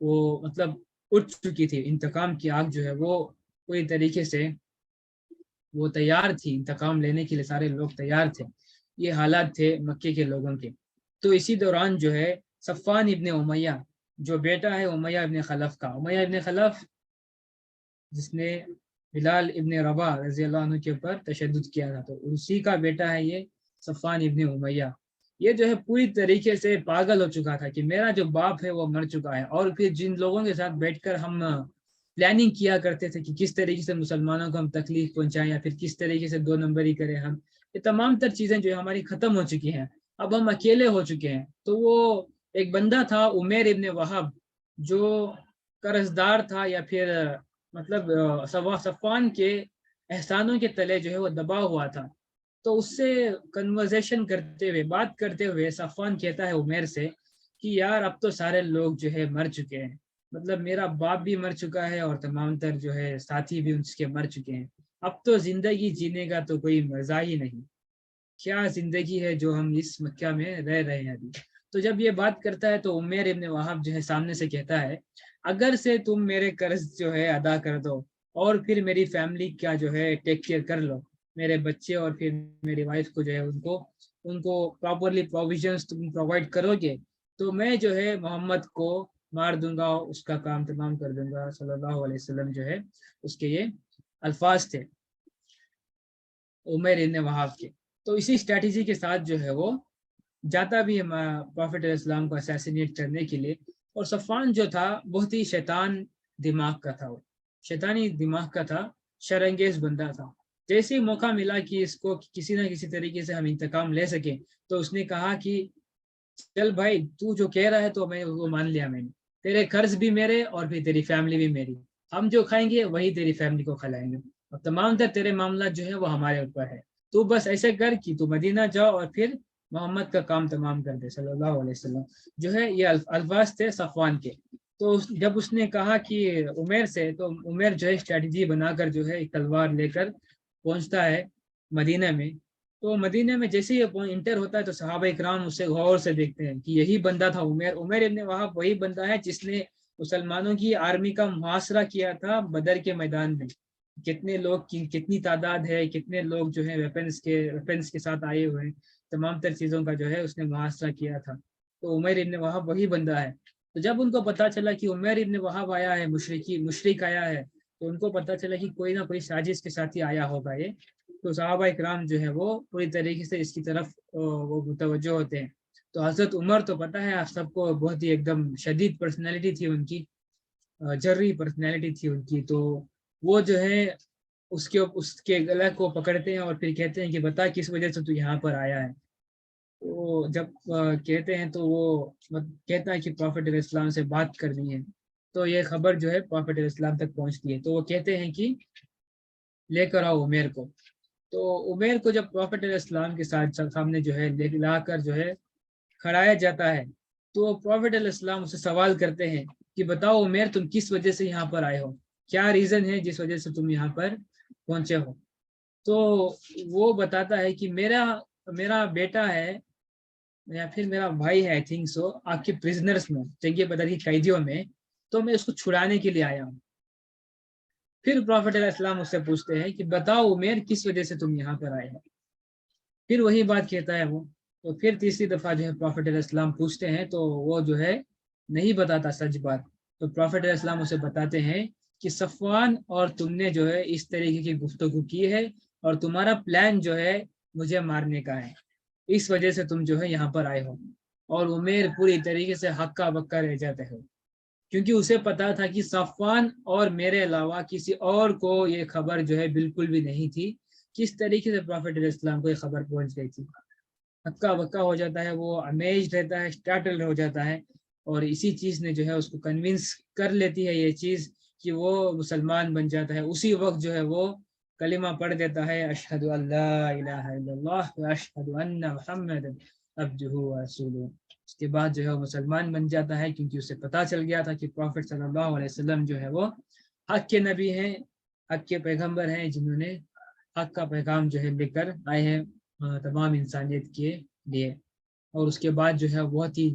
Speaker 1: وہ مطلب اٹھ چکی تھی، انتقام کی آگ جو ہے وہ پوری طریقے سے وہ تیار تھی، انتقام لینے کے لیے سارے لوگ تیار تھے. یہ حالات تھے مکے کے لوگوں کے. تو اسی دوران جو ہے صفوان ابن امیہ جو بیٹا ہے امیہ ابن خلف کا، امیہ ابن خلف جس نے بلال ابن رباح رضی اللہ عنہ کے اوپر تشدد کیا تھا، تو اسی کا بیٹا ہے یہ صفوان ابن امیہ. یہ جو ہے پوری طریقے سے پاگل ہو چکا تھا کہ میرا جو باپ ہے وہ مر چکا ہے. اور پھر جن لوگوں کے ساتھ بیٹھ کر ہم پلاننگ کیا کرتے تھے کہ کس طریقے سے مسلمانوں کو ہم تکلیف پہنچائیں یا پھر کس طریقے سے 2 نمبری کریں ہم، یہ تمام تر چیزیں جو ہماری ختم ہو چکی ہیں. اب ہم اکیلے ہو چکے ہیں. تو وہ ایک بندہ تھا عمیر ابن وہب جو قرض دار تھا، یا پھر مطلب صفوان کے احسانوں کے تلے جو ہے وہ دبا ہوا تھا. تو اس سے کنورزیشن کرتے ہوئے، بات کرتے ہوئے صفوان کہتا ہے عمیر سے کہ یار اب تو سارے لوگ جو ہے مر چکے ہیں، مطلب میرا باپ بھی مر چکا ہے اور تمام تر جو ہے ساتھی بھی اس کے مر چکے ہیں. اب تو زندگی جینے کا تو کوئی مزہ ہی نہیں. کیا زندگی ہے جو ہم اس مکہ میں رہ رہے ہیں ابھی. تو جب یہ بات کرتا ہے تو عمیر ابن وہب جو ہے سامنے سے کہتا ہے اگر سے تم میرے قرض جو ہے ادا کر دو اور پھر میری فیملی کا جو ہے ٹیک کیئر کر لو، میرے بچے اور پھر میری وائف کو جو ہے ان کو پراپرلی پروویژنس تم پرووائڈ کرو گے، تو میں جو ہے محمد کو مار دوں گا، اس کا کام تمام کر دوں گا. صلی اللہ علیہ وسلم جو ہے اس کے یہ الفاظ تھے عمیر ابن وہب کے. تو اسی اسٹریٹجی کے ساتھ جو ہے وہ جاتا بھی پروفیٹ علیہ السلام کو اسیسینیٹ کرنے کے لیے. اور صفوان جو تھا بہت ہی شیطان دماغ کا تھا، وہ شیطانی دماغ کا تھا، شرانگیز بندہ تھا. جیسے ہی موقع ملا کہ اس کو کسی نہ کسی طریقے سے ہم انتقام لے سکیں، تو اس نے کہا کہ چل بھائی تو جو کہہ رہا ہے تو میں وہ مان لیا، میں نے تیرے قرض بھی میرے اور پھر تیری فیملی بھی میری، ہم جو کھائیں گے وہی تیری فیملی کو کھلائیں گے، اور تمام تر تیرے معاملات جو ہے وہ ہمارے اوپر ہے. تو بس ایسے کر کہ تو مدینہ جاؤ اور پھر محمد کا کام تمام کر دے صلی اللہ علیہ وسلم. جو ہے یہ الفاظ تھے صفوان کے. تو جب اس نے کہا کہ عمیر سے، تو عمیر جو ہے اسٹریٹجی بنا کر جو ہے ایک تلوار لے کر پہنچتا ہے مدینہ میں. تو مدینہ میں جیسے ہی انٹر ہوتا ہے تو صحابہ اکرام اسے غور سے دیکھتے ہیں کہ یہی بندہ تھا عمیر ابن وہب، وہی بندہ ہے جس نے مسلمانوں کی آرمی کا محاصرہ کیا تھا بدر کے میدان میں. کتنے لوگ کی کتنی تعداد ہے، کتنے لوگ جو ہے ویپنس کے ساتھ آئے ہوئے ہیں، تمام تر چیزوں کا جو ہے اس نے محاصرہ کیا تھا. تو عمیر ابن وہب وہی بندہ ہے. تو جب ان کو پتا چلا کہ عمیر ابن وہب آیا ہے، مشرک آیا ہے، تو ان کو پتا چلا کہ کوئی نہ کوئی سازش کے ساتھ ہی آیا ہوگا یہ. تو صحابہ اکرام جو ہے وہ پوری طریقے سے اس کی طرف وہ متوجہ ہوتے ہیں. تو حضرت عمر تو پتہ ہے آپ سب کو، بہت ہی ایک دم شدید پرسنالٹی تھی ان کی، جری پرسنالٹی تھی ان کی. تو وہ جو ہے اس کے گلے کو پکڑتے ہیں اور پھر کہتے ہیں کہ بتا کس وجہ سے تو یہاں پر آیا ہے. تو جب کہتے ہیں تو وہ کہتا ہے کہ پروفیٹ علیہ السلام سے بات کرنی ہے. تو یہ خبر جو ہے پروفیٹ علیہ السلام تک پہنچتی ہے. تو وہ کہتے ہیں کہ لے کر آؤ عمیر کو. تو عمیر کو جب پروفیٹ علیہ السلام کے ساتھ سامنے جو ہے لا کر جو ہے کھڑایا جاتا ہے، تو پروفیٹ علیہ السلام اسے سوال کرتے ہیں کہ بتاؤ عمیر تم کس وجہ سے یہاں پر آئے ہو، کیا ریزن ہے جس وجہ سے تم یہاں پر پہنچے ہو. تو وہ بتاتا ہے کہ میرا بیٹا ہے یا پھر میرا بھائی ہے، آئی تھنک سو، آپ کے پرزنرز میں، جنگ بدر کی قیدیوں میں، تو میں اس کو چھڑانے کے لیے آیا ہوں. پھر پروفیٹ علیہ السلام اس سے پوچھتے ہیں کہ بتاؤ عمیر کس وجہ سے تم یہاں پر آئے ہو. پھر وہی بات کہتا ہے وہ. تو پھر تیسری دفعہ جو ہے پروفیٹ علیہ السلام پوچھتے ہیں تو وہ جو ہے نہیں بتاتا سچ بات. تو پروفیٹ علیہ السلام اسے بتاتے ہیں کہ صفوان اور تم نے جو ہے اس طریقے کی گفتگو کی ہے اور تمہارا پلان جو ہے مجھے مارنے کا ہے، اس وجہ سے تم جو ہے یہاں پر آئے ہو. اور عمیر پوری طریقے سے ہکا بکا رہ جاتے ہو، کیونکہ اسے پتا تھا کہ صفوان اور میرے علاوہ کسی اور کو یہ خبر جو ہے بالکل بھی نہیں تھی. کس طریقے سے پروفیٹ علیہ السلام کو یہ خبر پہنچ گئی تھی. ہکا بکا ہو جاتا ہے، وہ امیزڈ رہتا ہے، اسٹارٹل ہو جاتا ہے. اور اسی چیز نے جو ہے اس کو کنونس کر لیتی ہے یہ چیز کہ وہ مسلمان بن جاتا ہے. اسی وقت جو ہے وہ کلمہ پڑھ دیتا ہے، اشہد ان لا الہ الا اللہ و اشہد ان محمد عبدہ و رسولہ. اس کے بعد جو ہے وہ مسلمان بن جاتا ہے، کیونکہ اسے پتا چل گیا تھا کہ پروفیٹ صلی اللہ علیہ وسلم جو ہے وہ حق کے نبی ہیں، حق کے پیغمبر ہیں، جنہوں نے حق کا پیغام جو ہے لے کر آئے ہیں تمام انسانیت کے لیے. اور اس کے بعد جو ہے بہت ہی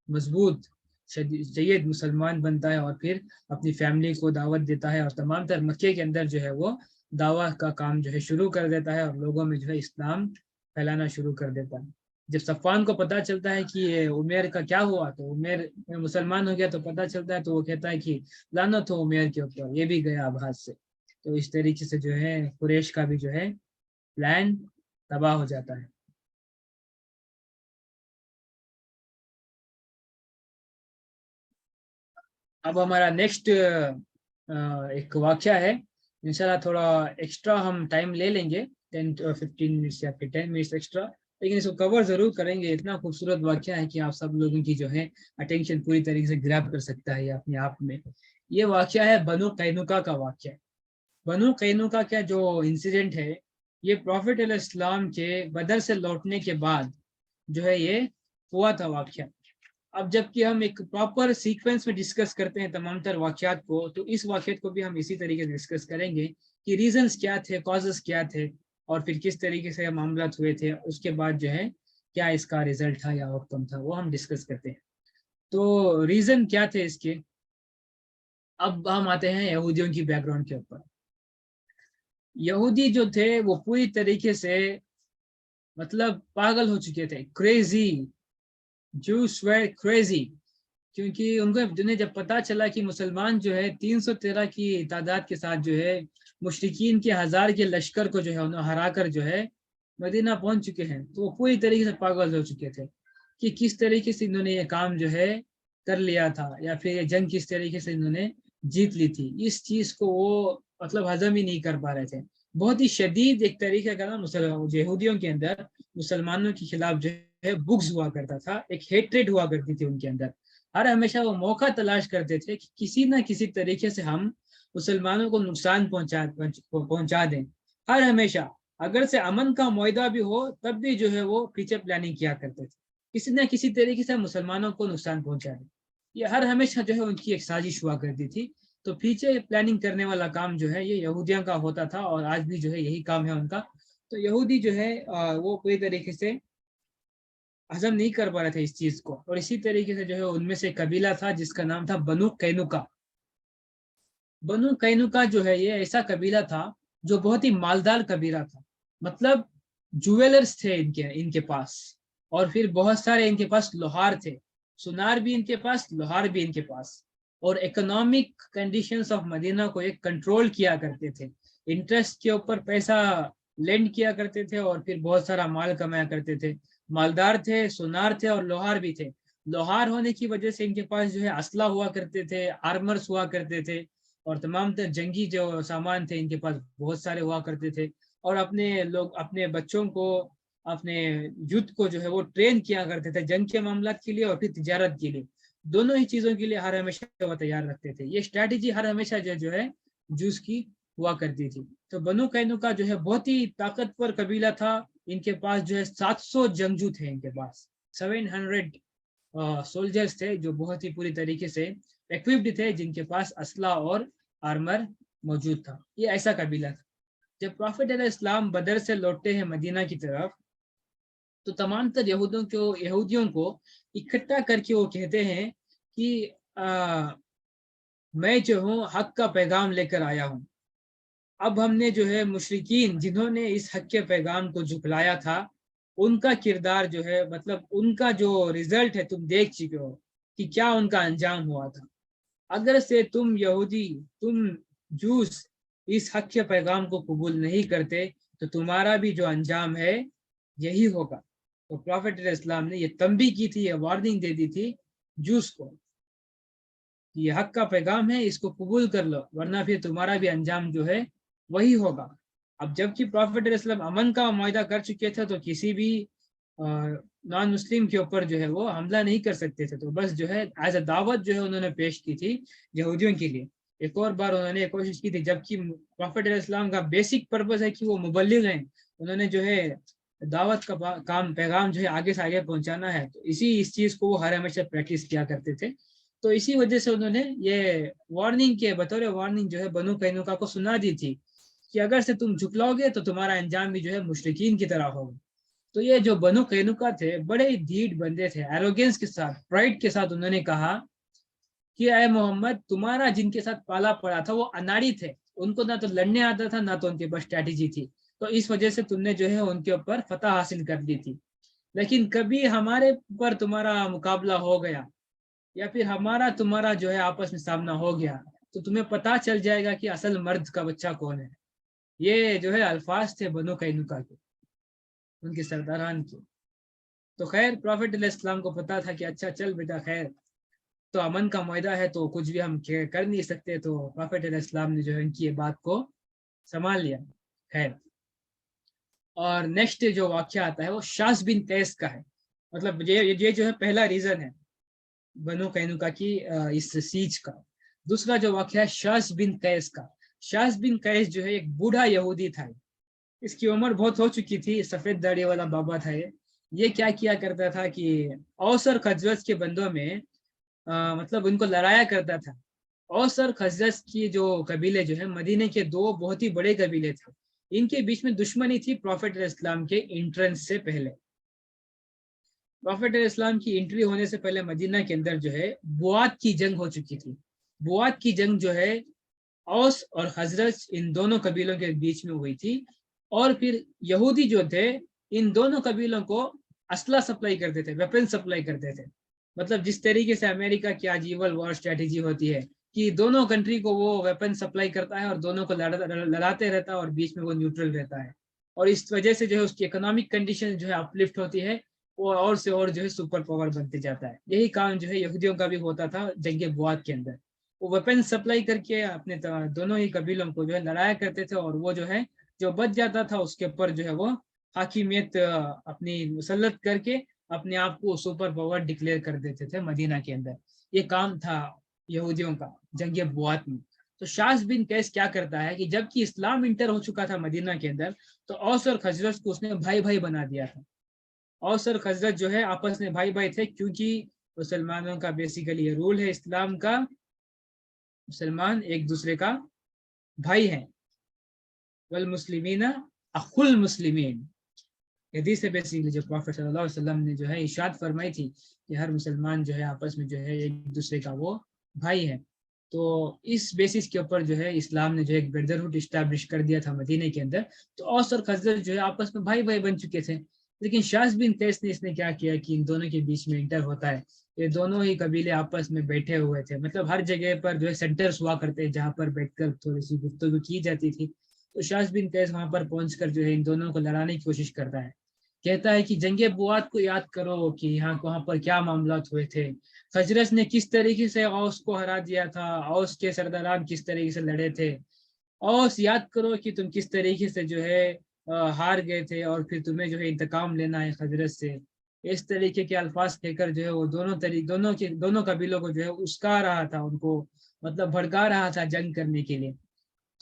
Speaker 1: مضبوط جید مسلمان بنتا ہے اور پھر اپنی فیملی کو دعوت دیتا ہے اور تمام تر مکے کے اندر جو ہے وہ دعوت کا کام جو ہے شروع کر دیتا ہے اور لوگوں میں جو ہے اسلام پھیلانا شروع کر دیتا ہے. جب صفوان کو پتہ چلتا ہے کہ یہ عمیر کا کیا ہوا تو عمیر مسلمان ہو گیا تو پتہ چلتا ہے تو وہ کہتا ہے کہ لعنت ہو عمیر کے اوپر، یہ بھی گیا اب ہاتھ سے. تو اس طریقے سے جو ہے قریش کا بھی جو ہے پلان تباہ ہو جاتا ہے. اب ہمارا نیکسٹ ایک واقعہ ہے، انشاءاللہ تھوڑا ایکسٹرا ہم ٹائم لے لیں گے 10-15 منٹس یا پھر 10 منٹس ایکسٹرا، لیکن اس کو کور ضرور کریں گے. اتنا خوبصورت واقعہ ہے کہ آپ سب لوگوں کی جو ہے اٹینشن پوری طریقے سے گریب کر سکتا ہے یہ اپنے آپ میں. یہ واقعہ ہے بنو قینقاع کا واقعہ. بنو قینقاع کا جو انسیڈنٹ ہے یہ پروفٹ علیہ السلام کے بدر سے لوٹنے کے بعد جو ہے یہ ہوا تھا واقعہ. اب جب کہ ہم ایک پراپر سیکوینس میں ڈسکس کرتے ہیں تمام تر واقعات کو، تو اس واقعات کو بھی ہم اسی طریقے سے ڈسکس کریں گے کہ ریزنز کیا تھے، کازز کیا تھے، اور پھر کس طریقے سے معاملات ہوئے تھے، اس کے بعد جو ہے کیا اس کا ریزلٹ تھا یا آؤٹ کم تھا، وہ ہم ڈسکس کرتے ہیں. تو ریزن کیا تھے اس کے. اب ہم آتے ہیں یہودیوں کی بیک گراؤنڈ کے اوپر. یہودی جو تھے وہ پوری طریقے سے مطلب پاگل ہو چکے تھے، کریزی. Jews were crazy کیونکہ ان کو جب پتا چلا کہ مسلمان جو ہے 313 کی تعداد کے ساتھ جو ہے مشرکین کے 1000 کے لشکر کو جو ہے انہوں ہرا کر جو ہے مدینہ پہنچ چکے ہیں، تو وہ پوری طریقے سے پاگل ہو چکے تھے کہ کس طریقے سے انہوں نے یہ کام جو ہے کر لیا تھا، یا پھر یہ جنگ کس طریقے سے انہوں نے جیت لی تھی. اس چیز کو وہ مطلب ہضم ہی نہیں کر پا رہے تھے. بہت ہی شدید ایک طریقے کا نا یہودیوں کے اندر مسلمانوں کے خلاف جو ہے بغض ہوا کرتا تھا، ایک ہیٹریڈ ہوا کرتی تھی ان کے اندر. ہر ہمیشہ وہ موقع تلاش کرتے تھے کہ کسی نہ کسی طریقے سے ہم مسلمانوں کو نقصان پہنچا دیں. ہر ہمیشہ اگر سے امن کا معاہدہ بھی ہو تب بھی جو ہے وہ پیچھے پلاننگ کیا کرتے تھے، کسی نہ کسی طریقے سے مسلمانوں کو نقصان پہنچا دیں. یہ ہر ہمیشہ جو ہے ان کی ایک سازش ہوا کرتی تھی. تو پیچھے پلاننگ کرنے والا کام جو ہے یہ یہودیوں کا ہوتا تھا، اور آج بھی جو ہے یہی کام ہے ان کا. تو یہودی جو ہے وہ پوری طریقے سے ہضم نہیں کر پا رہے تھے اس چیز کو، اور اسی طریقے سے جو ہے ان میں سے قبیلہ تھا جس کا نام تھا بنو قینقاع. بنو قینقاع جو ہے یہ ایسا قبیلہ تھا جو بہت ہی مالدار قبیلہ تھا. مطلب جویلرز تھے ان کے پاس، اور پھر بہت سارے ان کے پاس لوہار تھے، سونار بھی ان کے پاس، لوہار بھی ان کے پاس. اور اکنامک کنڈیشنز آف مدینہ کو ایک کنٹرول کیا کرتے تھے، انٹرسٹ کے اوپر پیسہ لینڈ کیا کرتے تھے، اور پھر بہت سارا مال کمایا کرتے تھے. مالدار تھے، سونار تھے، اور لوہار بھی تھے. لوہار ہونے کی وجہ سے ان کے پاس جو ہے اسلحہ ہوا کرتے تھے، آرمرز ہوا کرتے تھے، اور تمام تر جنگی جو سامان تھے ان کے پاس بہت سارے ہوا کرتے تھے. اور اپنے بچوں کو، اپنے یوتھ کو جو ہے وہ ٹرین کیا کرتے تھے جنگ کے معاملات کے لیے اور پھر تجارت کے لیے. دونوں ہی چیزوں کے لیے ہر ہمیشہ وہ تیار رکھتے تھے. یہ اسٹریٹجی ہر ہمیشہ جو ہے جوس کی ہوا کرتی تھی. تو بنو قینقاع جو ہے بہت ہی طاقتور قبیلہ تھا. ان کے پاس جو ہے 700 جنگجو تھے، ان کے پاس 700 سولجرز تھے جو بہت ہی پوری طریقے سے ایکوپڈ تھے، جن کے پاس اسلحہ اور آرمر موجود تھا. یہ ایسا قبیلہ تھا. جب پروفٹ علیہ السلام بدر سے لوٹتے ہیں مدینہ کی طرف، تو تمام تر یہودیوں کو اکٹھا کر کے وہ کہتے ہیں کہ میں جو ہوں حق کا پیغام لے کر آیا ہوں. اب ہم نے جو ہے مشرکین جنہوں نے اس حق کے پیغام کو جھٹلایا تھا ان کا کردار جو ہے، مطلب ان کا جو رزلٹ ہے تم دیکھ چکے ہو کہ کیا ان کا انجام ہوا تھا. اگر سے تم یہودی، تم جوس اس حق کے پیغام کو قبول نہیں کرتے تو تمہارا بھی جو انجام ہے یہی ہوگا. تو پروفٹ علیہ السلام نے یہ تنبیہ کی تھی، یہ وارننگ دے دی تھی جوس کو، یہ حق کا پیغام ہے، اس کو قبول کر لو ورنہ پھر تمہارا بھی انجام جو ہے وہی ہوگا. اب جب کہ پروفٹ علیہ السلام امن کا معاہدہ کر چکے تھے تو کسی بھی نان مسلم کے اوپر جو ہے وہ حملہ نہیں کر سکتے تھے. تو بس جو ہے ایز اے دعوت جو ہے انہوں نے پیش کی تھی یہودیوں کے لیے. ایک اور بار انہوں نے کوشش کی تھی، جبکہ پروفٹ علیہ السلام کا بیسک پرپز ہے کہ وہ مبلغ ہیں، انہوں نے جو ہے دعوت کا پیغام جو ہے آگے سے آگے پہنچانا ہے. تو اس چیز کو وہ ہر ہمیشہ پریکٹس کیا کرتے تھے. تو اسی وجہ سے انہوں نے یہ وارننگ کے بطور وارننگ جو ہے بنو قینقاع کو سنا دی تھی کہ اگر سے تم جھکلاؤ گے تو تمہارا انجام بھی جو ہے مشرکین کی طرح ہوگا. تو یہ جو بنو قینقاع تھے بڑے ڈھیٹ بندے تھے، ایروگینس کے ساتھ، پرائڈ کے ساتھ انہوں نے کہا کہ اے محمد تمہارا جن کے ساتھ پالا پڑا تھا وہ اناڑی تھے, ان کو نہ تو لڑنے آتا تھا نہ تو ان کے پاس اسٹریٹجی تھی, تو اس وجہ سے تم نے جو ہے ان کے اوپر فتح حاصل کر دی تھی. لیکن کبھی ہمارے اوپر تمہارا مقابلہ ہو گیا یا پھر ہمارا تمہارا جو ہے آپس میں سامنا ہو گیا تو تمہیں پتہ چل جائے گا کہ اصل مرد کا بچہ کون ہے. یہ جو ہے الفاظ تھے بنو قینقاع کے, ان کے سرداران کے. تو خیر پروفیٹ علیہ السلام کو پتا تھا کہ اچھا چل بیٹا خیر تو امن کا معاہدہ ہے تو کچھ بھی ہم کر نہیں سکتے, تو پروفیٹ علیہ السلام نے جو ہے ان کی یہ بات کو سنبھال لیا. خیر اور نیکسٹ جو واقعہ آتا ہے وہ شاذ بن قیس کا ہے. مطلب یہ جو ہے پہلا ریزن ہے بنو قینقاع کی اس سیج کا. دوسرا جو واقعہ ہے شاذ بن قیس کا. شاذ بن قیس جو ہے ایک بوڑھا یہودی تھا, اس کی عمر بہت ہو چکی تھی, سفید داڑھی والا بابا تھا. یہ کیا کرتا تھا کہ اوس اور خزرج کے بندوں میں مطلب ان کو لڑایا کرتا تھا. اوس اور خزرج کی جو قبیلے جو ہے مدینے کے دو بہت ہی بڑے قبیلے تھے, ان کے بیچ میں دشمنی تھی پروفیٹ علیہ السلام کے انٹرنس سے پہلے. پروفیٹ علیہ السلام کی انٹری ہونے سے پہلے مدینہ کے اندر جو ہے بوات کی جنگ ہو چکی تھی. بوات کی جنگ جو ہے اوس اور خزرج ان دونوں قبیلوں کے بیچ میں ہوئی تھی, اور پھر یہودی جو تھے ان دونوں قبیلوں کو اسلحہ سپلائی کرتے تھے, ویپن سپلائی کرتے تھے. مطلب جس طریقے سے امریکہ کی آج ایول وار اسٹریٹجی ہوتی ہے کہ دونوں کنٹری کو وہ ویپن سپلائی کرتا ہے اور دونوں کو لڑاتے رہتا ہے اور بیچ میں وہ نیوٹرل رہتا ہے, اور اس وجہ سے جو ہے اس کی اکنامک کنڈیشن جو ہے اپلفٹ ہوتی ہے, وہ اور سے اور جو ہے سپر پاور بنتے جاتا ہے. یہی کام جو ہے یہودیوں کا بھی ہوتا تھا جنگ بوات کے اندر. وہ ویپن سپلائی کر کے اپنے دونوں ہی قبیلوں کو جو ہے لڑایا کرتے تھے, اور وہ جو ہے جو بچ جاتا تھا اس کے اوپر جو ہے وہ حاکمیت اپنی مسلط کر کے اپنے آپ کو سپر پاور ڈکلیئر کر دیتے تھے مدینہ کے اندر. یہ کام تھا یہودیوں کا جنگ بوات میں. تو شاذ بن قیس کیا کرتا ہے کہ جب کہ اسلام انٹر ہو چکا تھا مدینہ کے اندر تو اوس اور خزرج کو اس نے بھائی بھائی بنا دیا تھا. اوس اور خزرج جو ہے آپس میں بھائی بھائی تھے, کیونکہ مسلمانوں کا بیسیکلی یہ رول ہے اسلام کا, مسلمان ایک دوسرے کا بھائی ہیں. والمسلمین اخو المسلمین, حدیث سے بیسیکلی جو پروفیٹ صلی اللہ علیہ وسلم نے جو ہے ارشاد فرمائی تھی کہ ہر مسلمان جو ہے آپس میں جو ہے ایک دوسرے کا وہ بھائی ہے. تو اس بیسس کے اوپر جو ہے اسلام نے جو ایک بردرہڈ اسٹیبلش کر دیا تھا مدینے کے اندر. تو اوس اور خزرج جو ہے آپس میں بھائی بھائی بن چکے تھے. لیکن شاذ بن قیس نے اس نے کیا کیا کہ ان دونوں کے بیچ میں انٹر ہوتا ہے. یہ دونوں ہی قبیلے آپس میں بیٹھے ہوئے تھے, مطلب ہر جگہ پر جو ہے سینٹرز ہوا کرتے جہاں پر بیٹھ کر تھوڑی سی گفتگو کی جاتی تھی. تو شاذ بن قیس وہاں پر پہنچ کر جو ہے ان دونوں کو لڑانے کی کوشش کرتا ہے. کہتا ہے کہ جنگ بوات کو یاد کرو کہ یہاں وہاں پر کیا معاملات ہوئے تھے, خزرج نے کس طریقے سے اوس کو ہرا دیا تھا, اوس کے سرداران کس طریقے سے لڑے تھے, اوس یاد کرو کہ تم کس طریقے سے جو ہے ہار گئے تھے اور پھر تمہیں جو ہے انتقام لینا ہے خزرج سے. اس طریقے کے الفاظ کہہ کر جو ہے وہ دونوں قبیلوں کو جو ہے اسکا رہا تھا, ان کو مطلب بھڑکا رہا تھا جنگ کرنے کے لیے.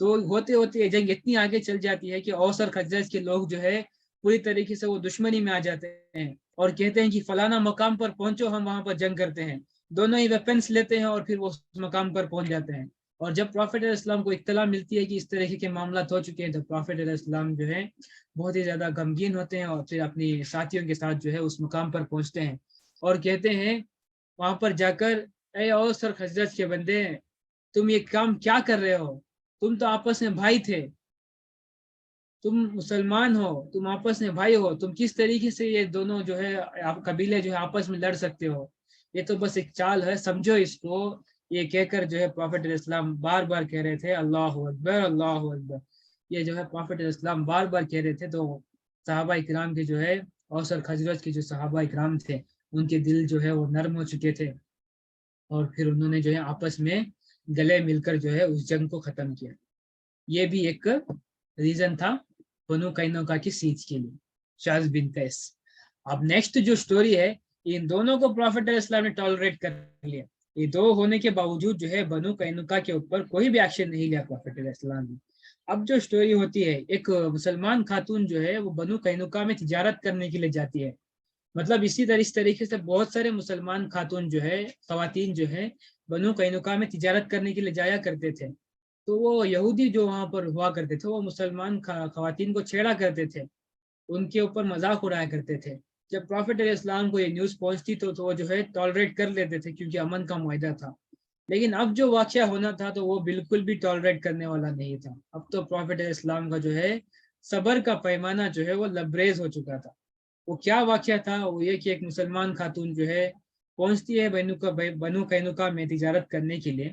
Speaker 1: تو ہوتے ہوتے یہ جنگ اتنی آگے چل جاتی ہے کہ اوس اور خزرج کے لوگ جو ہے پوری طریقے سے وہ دشمنی میں آ جاتے ہیں اور کہتے ہیں کہ فلانا مقام پر پہنچو, ہم وہاں پر جنگ کرتے ہیں. دونوں ہی ویپنس لیتے ہیں اور پھر وہ اس مقام پر پہنچ جاتے ہیں. اور جب پروفیٹ علیہ السلام کو اطلاع ملتی ہے کہ اس طرح کے معاملات ہو چکے ہیں تو پروفیٹ علیہ السلام جو ہے بہت ہی زیادہ غمگین ہوتے ہیں اور پھر اپنی ساتھیوں کے ساتھ جو ہے اس مقام پر پہنچتے ہیں اور کہتے ہیں وہاں پر جا کر, اے اوس اور خزرج کے بندے, تم یہ کام کیا کر رہے ہو؟ تم تو آپس میں بھائی تھے, تم مسلمان ہو, تم آپس میں بھائی ہو, تم کس طریقے سے یہ دونوں جو ہے قبیلے جو ہے آپس میں لڑ سکتے ہو؟ یہ تو بس ایک چال ہے, سمجھو اس کو. یہ کہہ کر جو ہے پروفیٹ علیہ السلام بار بار کہہ رہے تھے اللہ اکبر اللہ اکبر. یہ جو ہے پروفیٹ علیہ السلام بار بار کہہ رہے تھے. تو صحابہ اکرام کے جو ہے اوس اور خزرج کے جو صحابہ اکرام تھے ان کے دل جو ہے وہ نرم ہو چکے تھے اور پھر انہوں نے جو ہے آپس میں گلے مل کر جو ہے اس جنگ کو ختم کیا. یہ بھی ایک ریزن تھا بنو قینقاع کی سیج کے لیے, شاذ بن قیس. اب نیکسٹ جو سٹوری ہے, ان دونوں کو پروفیٹ علیہ السلام نے ٹالریٹ کر لیا. یہ دو ہونے کے باوجود جو ہے بنو قینقاع کے اوپر کوئی بھی ایکشن نہیں لیا پروفیٹ علیہ السلام نے. اب جو سٹوری ہوتی ہے, ایک مسلمان خاتون جو ہے وہ بنو قینقاع میں تجارت کرنے کے لیے جاتی ہے. مطلب اس طریقے سے بہت سارے مسلمان خاتون جو ہے خواتین جو ہے بنو قینقاع میں تجارت کرنے کے لیے جایا کرتے تھے. تو وہ یہودی جو وہاں پر ہوا کرتے تھے وہ مسلمان خواتین کو چھیڑا کرتے تھے, ان کے اوپر مذاق اڑایا کرتے تھے. جب پروفیٹ علیہ السلام کو یہ نیوز پہنچتی تو وہ جو ہے ٹالریٹ کر لیتے تھے کیونکہ امن کا معاہدہ تھا. لیکن اب جو واقعہ ہونا تھا تو وہ بالکل بھی ٹالریٹ کرنے والا نہیں تھا. اب تو پروفیٹ علیہ السلام کا جو ہے صبر کا پیمانہ جو ہے وہ لبریز ہو چکا تھا. وہ کیا واقعہ تھا؟ وہ یہ کہ ایک مسلمان خاتون جو ہے پہنچتی ہے بنو قینقاع میں تجارت کرنے کے لیے.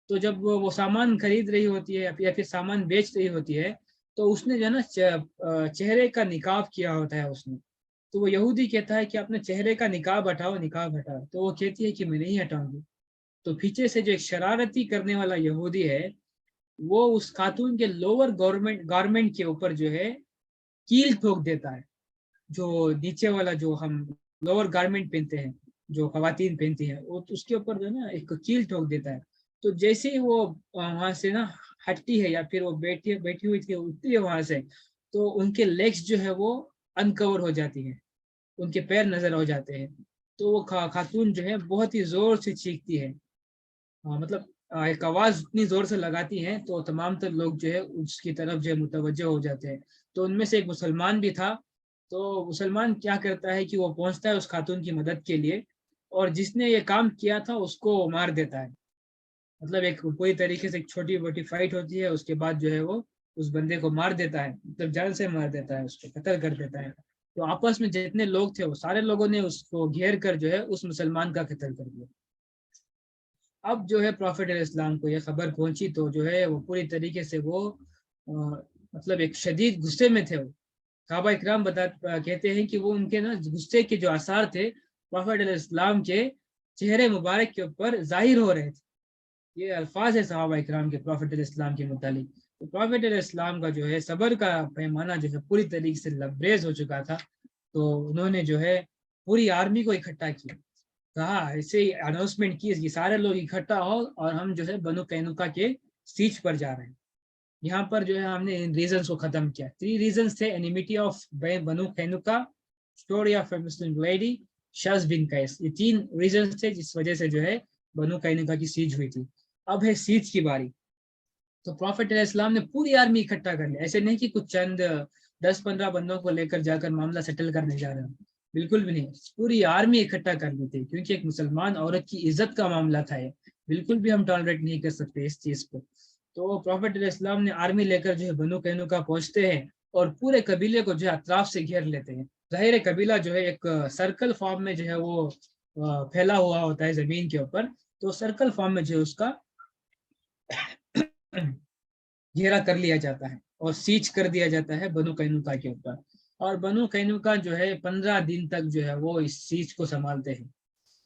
Speaker 1: تو جب وہ سامان خرید رہی ہوتی ہے یا پھر سامان بیچ رہی ہوتی ہے تو اس نے جو ہے نا چہرے کا نقاب کیا ہوتا ہے اس نے. تو وہ یہودی کہتا ہے کہ اپنے چہرے کا نقاب ہٹاؤ نقاب ہٹاؤ. تو وہ کہتی ہے کہ میں نہیں ہٹاؤں گی. تو پیچھے سے جو ایک شرارتی کرنے والا یہودی ہے وہ اس خاتون کے لوور گارمنٹ کے اوپر جو ہے کیل ٹھوک دیتا ہے. جو نیچے والا جو ہم لوور گارمنٹ پہنتے ہیں جو خواتین پہنتی ہیں وہ اس کے اوپر جو ہے نا ایک کیل ٹھوک دیتا ہے. تو جیسے ہی وہ وہاں سے نا ہٹتی ہے یا پھر وہ بیٹھی ہوئی تھی اٹھتی ہے وہاں سے تو ان کے لیگس جو ہے وہ انکور ہو جاتی ہیں, ان کے پیر نظر ہو جاتے ہیں. تو وہ خاتون جو ہے بہت ہی زور سے چیختی ہے, مطلب ایک آواز اتنی زور سے لگاتی ہیں تو تمام تر لوگ جو ہے اس کی طرف جو ہے متوجہ ہو جاتے ہیں. تو ان میں سے ایک مسلمان بھی تھا. تو مسلمان کیا کرتا ہے کہ وہ پہنچتا ہے اس خاتون کی مدد کے لیے اور جس نے یہ کام کیا تھا اس کو مار دیتا ہے. مطلب ایک پوری طریقے سے ایک چھوٹی موٹی فائٹ ہوتی ہے, اس کے بعد جو ہے وہ اس بندے کو مار دیتا ہے, مطلب جان سے مار دیتا ہے, اس کو قتل کر دیتا ہے. تو آپس میں جتنے لوگ تھے وہ سارے لوگوں نے اس کو گھیر کر جو ہے اس مسلمان کا قتل کر دیا. اب جو ہے پروفیٹ علیہ السلام کو یہ خبر پہنچی تو جو ہے وہ پوری طریقے سے وہ مطلب ایک شدید غصے میں تھے. وہ صحابہ اکرام کہتے ہیں کہ وہ ان کے نا غصے کے جو آثار تھے پروفیٹ علیہ السلام کے چہرے مبارک کے اوپر ظاہر ہو رہے تھے. یہ الفاظ ہے صحابہ اکرام کے پروفیٹ علیہ السلام کے متعلق. تو پروفیٹ علیہ السلام کا جو ہے صبر کا پیمانہ جو ہے پوری طریقے سے لبریز ہو چکا تھا. تو انہوں نے جو ہے پوری آرمی کو اکٹھا کیا, کہا ایسے ہی اناؤنسمنٹ کی کہ سارے لوگ اکٹھا ہو اور ہم جو ہے بنو قینقاع کے سیچ پر جا رہے ہیں. یہاں پر جو ہے ہم نے ان ریزنز کو ختم کیا. 3 ریزنز تھے: enmity of Banu Qaynuqa, story of a Muslim lady, Shas bin قیس. یہ 3 ریزنز تھے جس وجہ سے جو ہے بنو قینقاع کی سیج ہوئی تھی. اب ہے سیج کی باری. تو پروفیٹ علیہ السلام نے پوری آرمی اکٹھا کر لیا. ایسے نہیں کہ کچھ چند 10-15 بندوں کو لے کر جا کر معاملہ سیٹل کرنے جا رہے ہیں, بالکل بھی نہیں. پوری آرمی اکٹھا کر لی تھی کیونکہ ایک مسلمان عورت کی عزت کا معاملہ تھا. یہ بالکل بھی ہم ٹالریٹ نہیں کر سکتے اس چیز کو. تو پروفیٹ علیہ السلام نے آرمی لے کر جو ہے بنو قینقاع پہنچتے ہیں اور پورے قبیلے کو جو ہے اطراف سے گھیر لیتے ہیں. ظاہر قبیلہ جو ہے ایک سرکل فارم میں جو ہے وہ پھیلا ہوا ہوتا ہے زمین کے اوپر. تو سرکل فارم میں جو ہے اس کا گھیرا کر لیا جاتا ہے اور سیچ کر دیا جاتا ہے بنو قینقاع کے اوپر. اور بنو قینقاع جو ہے 15 دن تک جو ہے وہ اس سیچ کو سنبھالتے ہیں.